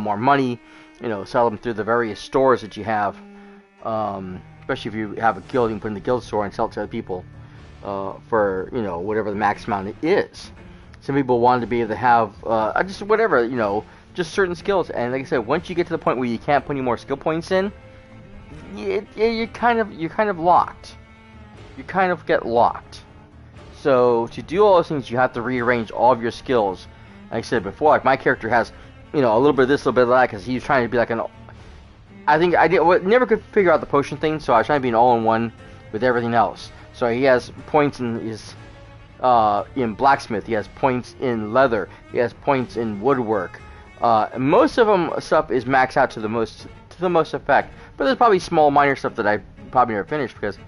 more money. Sell them through the various stores that you have. Especially if you have a guild, you can put in the guild store and sell it to other people for whatever the max amount is. Some people wanted to be able to have just whatever, just certain skills. And like I said, once you get to the point where you can't put any more skill points in, you're kind of locked. You kind of get locked. So to do all those things, you have to rearrange all of your skills. Like I said before, like my character has, a little bit of this, a little bit of that, because he's trying to be like never could figure out the potion thing, so I was trying to be an all-in-one with everything else. So he has points in his in blacksmith, he has points in leather, he has points in woodwork. Most of them stuff is maxed out to the most effect, but there's probably small minor stuff that I probably never finished because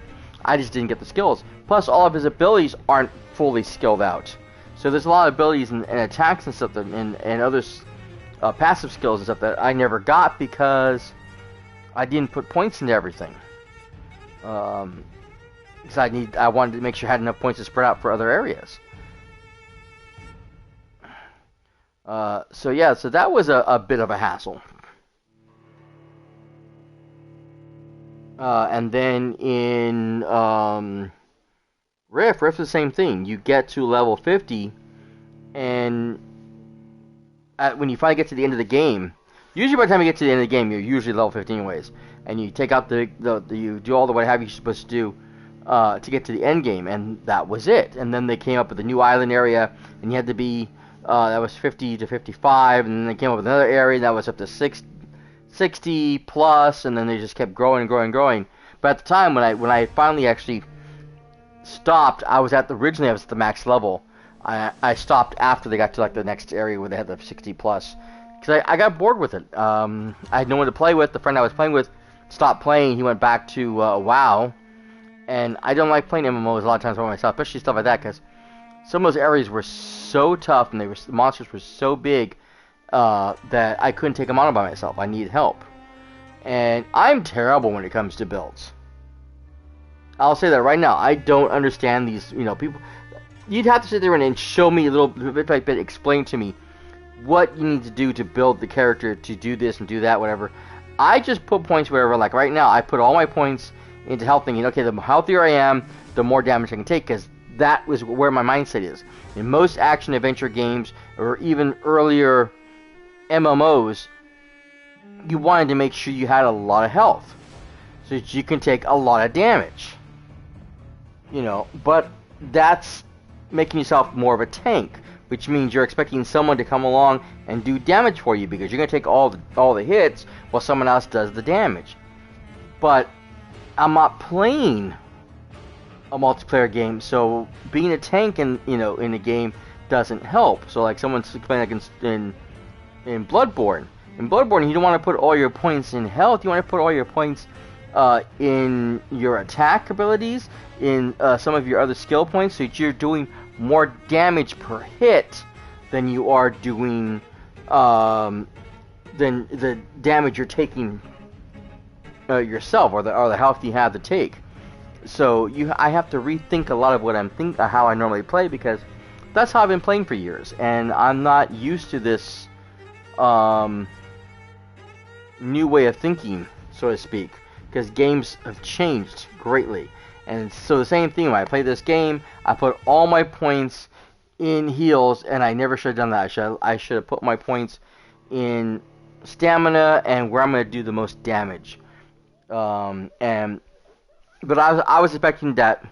I just didn't get the skills. Plus, all of his abilities aren't fully skilled out. So there's a lot of abilities and attacks and stuff and other passive skills and stuff that I never got because I didn't put points into everything. Because I wanted to make sure I had enough points to spread out for other areas. So that was a bit of a hassle. And then in Rift is the same thing. You get to level 50, and when you finally get to the end of the game, usually by the time you get to the end of the game, you're usually level 50 anyways, and you take out you do all the what have you supposed to do to get to the end game, and that was it. And then they came up with a new island area, and you had to be that was 50 to 55, and then they came up with another area that was up to 60 plus, and then they just kept growing and growing and growing. But at the time when I finally actually stopped, I was at the max level. I stopped after they got to like the next area where they had the 60 plus, because I got bored with it. I had no one to play with. The friend I was playing with stopped playing. He went back to WoW, and I don't like playing MMOs a lot of times by myself, especially stuff like that, because some of those areas were so tough and the monsters were so big that I couldn't take them on by myself. I needed help. And I'm terrible when it comes to builds. I'll say that right now. I don't understand these, people. You'd have to sit there and show me a little bit by bit, explain to me what you need to do to build the character to do this and do that, whatever. I just put points wherever. Like right now, I put all my points into health, thinking, okay, the healthier I am, the more damage I can take, because that was where my mindset is. In most action-adventure games, or even earlier MMOs, you wanted to make sure you had a lot of health, so that you can take a lot of damage. But that's making yourself more of a tank, which means you're expecting someone to come along and do damage for you, because you're going to take all the hits while someone else does the damage. But I'm not playing a multiplayer game, so being a tank in a game doesn't help. So like someone's playing like in Bloodborne. In Bloodborne, you don't want to put all your points in health. You want to put all your points in your attack abilities, in some of your other skill points, so that you're doing more damage per hit than you are doing than the damage you're taking yourself, or the health you have to take. So I have to rethink a lot of what how I normally play, because that's how I've been playing for years, and I'm not used to this new way of thinking, so to speak, because games have changed greatly. And so the same thing, when I play this game, I put all my points in heals, and I never should have done that. I should have put my points in stamina and where I'm going to do the most damage. But I was expecting that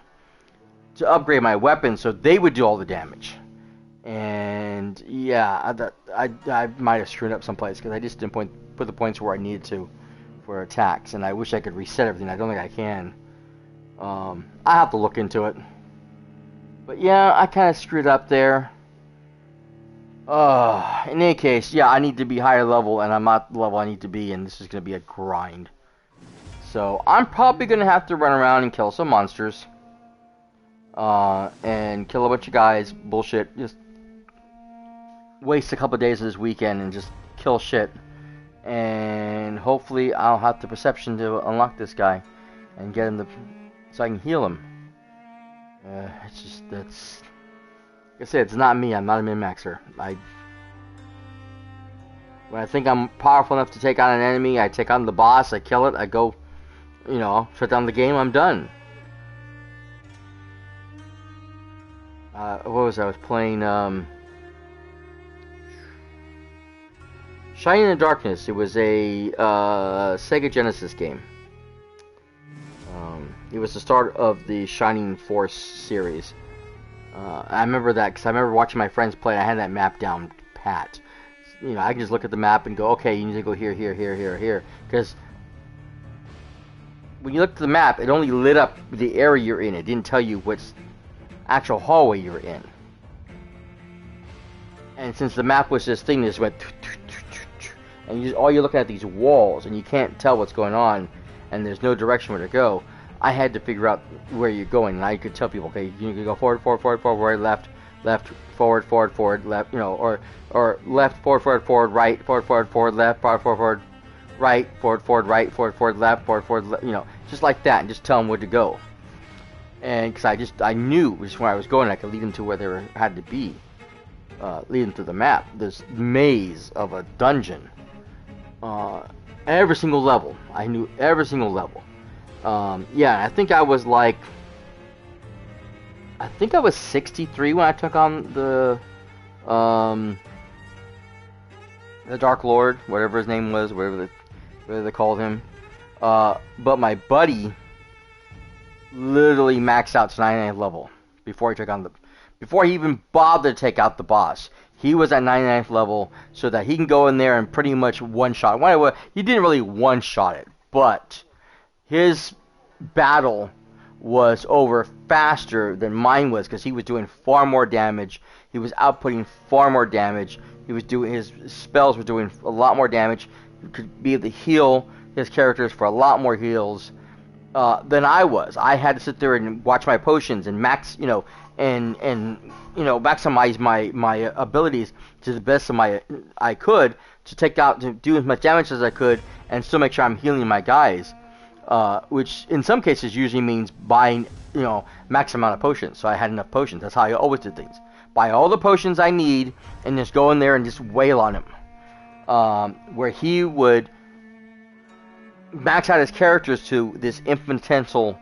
to upgrade my weapons so they would do all the damage. And yeah, I might have screwed up someplace, because I just didn't put the points where I needed to for attacks, and I wish I could reset everything. I don't think I can. I have to look into it. But yeah, I kind of screwed up there. In any case, yeah, I need to be higher level, and I'm not the level I need to be, and this is going to be a grind. So I'm probably going to have to run around and kill some monsters. And kill a bunch of guys. Bullshit. Just waste a couple of days of this weekend and just kill shit. And hopefully I'll have the perception to unlock this guy and get him so I can heal him. It's just, that's... Like I said, it's not me. I'm not a min-maxer. When I think I'm powerful enough to take on an enemy, I take on the boss, I kill it, I go, shut down the game, I'm done. What was I was playing? Shining in the Darkness. It was a Sega Genesis game. It was the start of the Shining Force series. I remember that because I remember watching my friends play. I had that map down pat. I can just look at the map and go, okay, you need to go here, here, here, here, here. Because when you look at the map, it only lit up the area you're in. It didn't tell you which actual hallway you were in. And since the map was this thing that just went, and all you're looking at these walls, and you can't tell what's going on, and there's no direction where to go, I had to figure out where you're going, and I could tell people, okay, you can go forward, forward, forward, forward, right, left, forward, forward, forward, left, or left, forward, forward, forward, right, forward, forward, forward, left, forward, forward, right, forward, forward, right, forward, forward, left, forward, forward, just like that, and just tell them where to go. And because I knew just where I was going, I could lead them to where they had to be, lead them to the map. This maze of a dungeon, every single level. I knew every single level. Yeah, I think I was 63 when I took on the Dark Lord, whatever his name was, whatever they called him. But my buddy literally maxed out to 99th level before he even bothered to take out the boss. He was at 99th level so that he can go in there and pretty much one-shot. Well, he didn't really one-shot it, but his battle was over faster than mine was because he was doing far more damage. He was outputting far more damage. His spells were doing a lot more damage. He could be able to heal his characters for a lot more heals than I was. I had to sit there and watch my potions and maximize my abilities to the best of I could to do as much damage as I could and still make sure I'm healing my guys. which in some cases usually means buying, max amount of potions. So I had enough potions. That's how I always did things. Buy all the potions I need and just go in there and just wail on him. Where he would max out his characters to this infantile,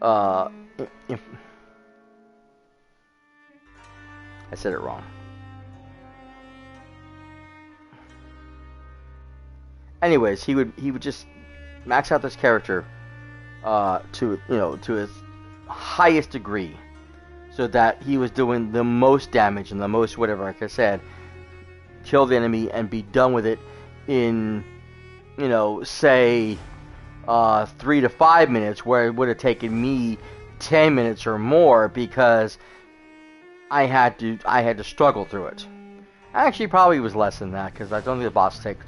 I said it wrong. Anyways, he would just max out this character to his highest degree, so that he was doing the most damage and the most whatever. Like I said, kill the enemy and be done with it in, say 3 to 5 minutes, where it would have taken me 10 minutes or more, because I had to struggle through it. Actually, probably was less than that, because I don't think the boss took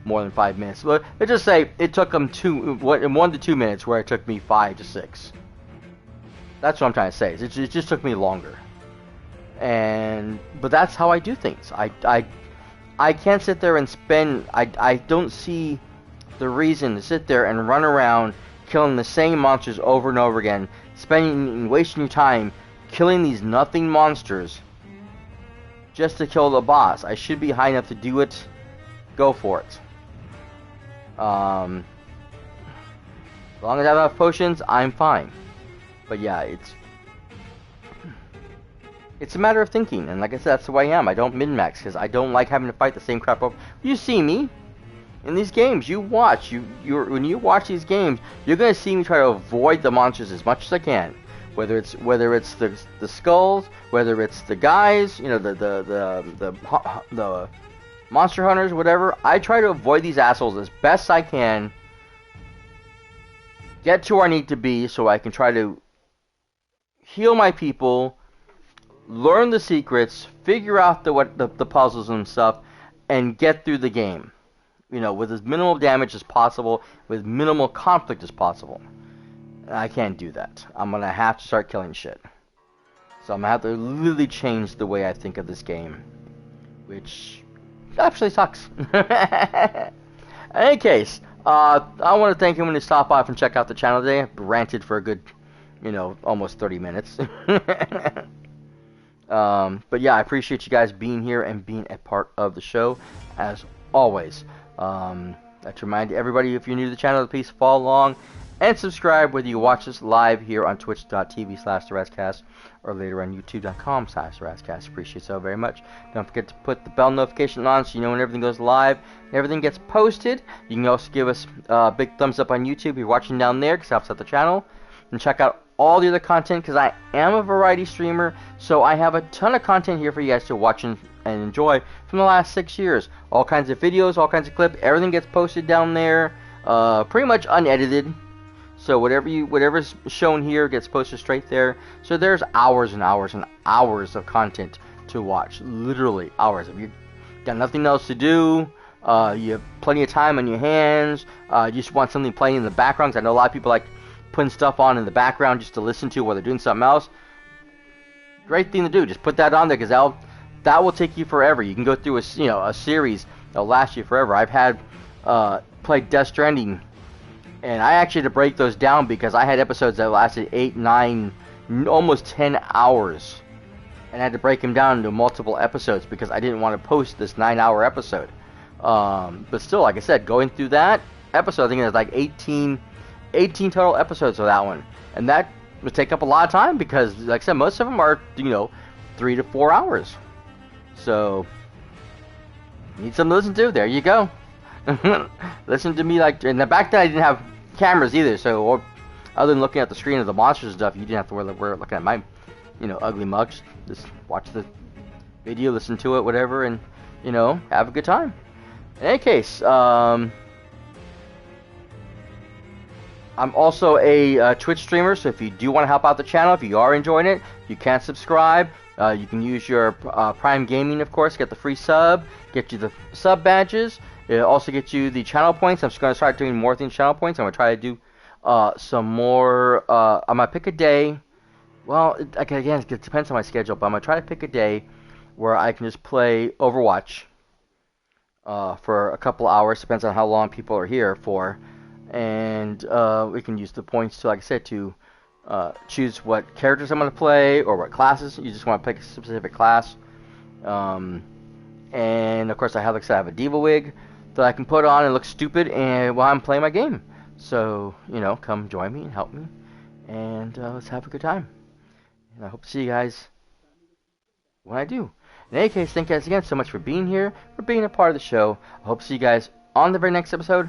more than 5 minutes. But let's just say it took them 1 to 2 minutes, where it took me 5 to 6. That's what I'm trying to say. It just took me longer. But that's how I do things. I can't sit there and spend. I don't see the reason to sit there and run around killing the same monsters over and over again, wasting your time killing these nothing monsters just to kill the boss. I should be high enough to do it. Go for it. As long as I have enough potions, I'm fine. But yeah, it's a matter of thinking, and like I said, that's the way I am. I don't min-max, because I don't like having to fight the same crap over. You see me in these games. You watch. When you watch these games, you're gonna see me try to avoid the monsters as much as I can. Whether it's the skulls, whether it's the guys, the monster hunters, whatever. I try to avoid these assholes as best I can. Get to where I need to be, so I can try to heal my people, learn the secrets, figure out the puzzles and stuff, and get through the game. With as minimal damage as possible, with minimal conflict as possible. I can't do that. I'm gonna have to start killing shit. So I'm gonna have to literally change the way I think of this game, which actually sucks. In any case, I want to thank everyone who stopped by and check out the channel today. I ranted for a good, almost 30 minutes. But yeah, I appreciate you guys being here and being a part of the show, as always. I'd like to remind everybody, if you're new to the channel, please follow along and subscribe, whether you watch us live here on twitch.tv/TheRazCast or later on youtube.com/TheRazCast. Appreciate it so very much. Don't forget to put the bell notification on so you know when everything goes live and everything gets posted. You can also give us a big thumbs up on YouTube if you're watching down there, because it helps out the channel. And check out all the other content, because I am a variety streamer, so I have a ton of content here for you guys to watch and enjoy from the last 6 years. All kinds of videos, all kinds of clips, everything gets posted down there, pretty much unedited. So whatever's shown here gets posted straight there. So there's hours and hours and hours of content to watch. Literally hours. If you've got nothing else to do, you have plenty of time on your hands, you just want something playing in the background, 'cause I know a lot of people like putting stuff on in the background just to listen to while they're doing something else. Great thing to do. Just put that on there, because that will take you forever. You can go through a series that'll last you forever. I've had played Death Stranding, and I actually had to break those down, because I had episodes that lasted 8, 9, almost 10 hours, and I had to break them down into multiple episodes because I didn't want to post this 9-hour episode. But still, like I said, going through that episode, I think there's like 18 total episodes of that one, and that would take up a lot of time, because like I said, most of them are 3 to 4 hours. So you need something to listen to. There you go. Listen to me. And back then I didn't have cameras either, so other than looking at the screen of the monsters and stuff, you didn't have to worry looking at my ugly mugs. Just watch the video, listen to it, whatever, and have a good time. In any case, I'm also a Twitch streamer, so if you do want to help out the channel, if you are enjoying it, you can subscribe. You can use your Prime Gaming, of course, get the free sub, get you the sub badges. It also gets you the channel points. I'm just going to start doing more things channel points. I'm going to try to do some more. I'm going to pick a day. Well, again, it depends on my schedule, but I'm going to try to pick a day where I can just play Overwatch for a couple hours. Depends on how long people are here for. and we can use the points to, like I said, to choose what characters I'm going to play or what classes. You just want to pick a specific class. And of course, I have, like I said, I have a diva wig that I can put on and look stupid and while I'm playing my game. So, you know, come join me and help me, and let's have a good time. And I hope to see you guys when I do. In any case, thank you guys again so much for being here, for being a part of the show. I hope to see you guys on the very next episode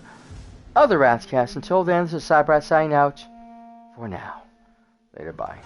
of the Ratscast. Until then, this is cyperrat signing out for now. Later, bye.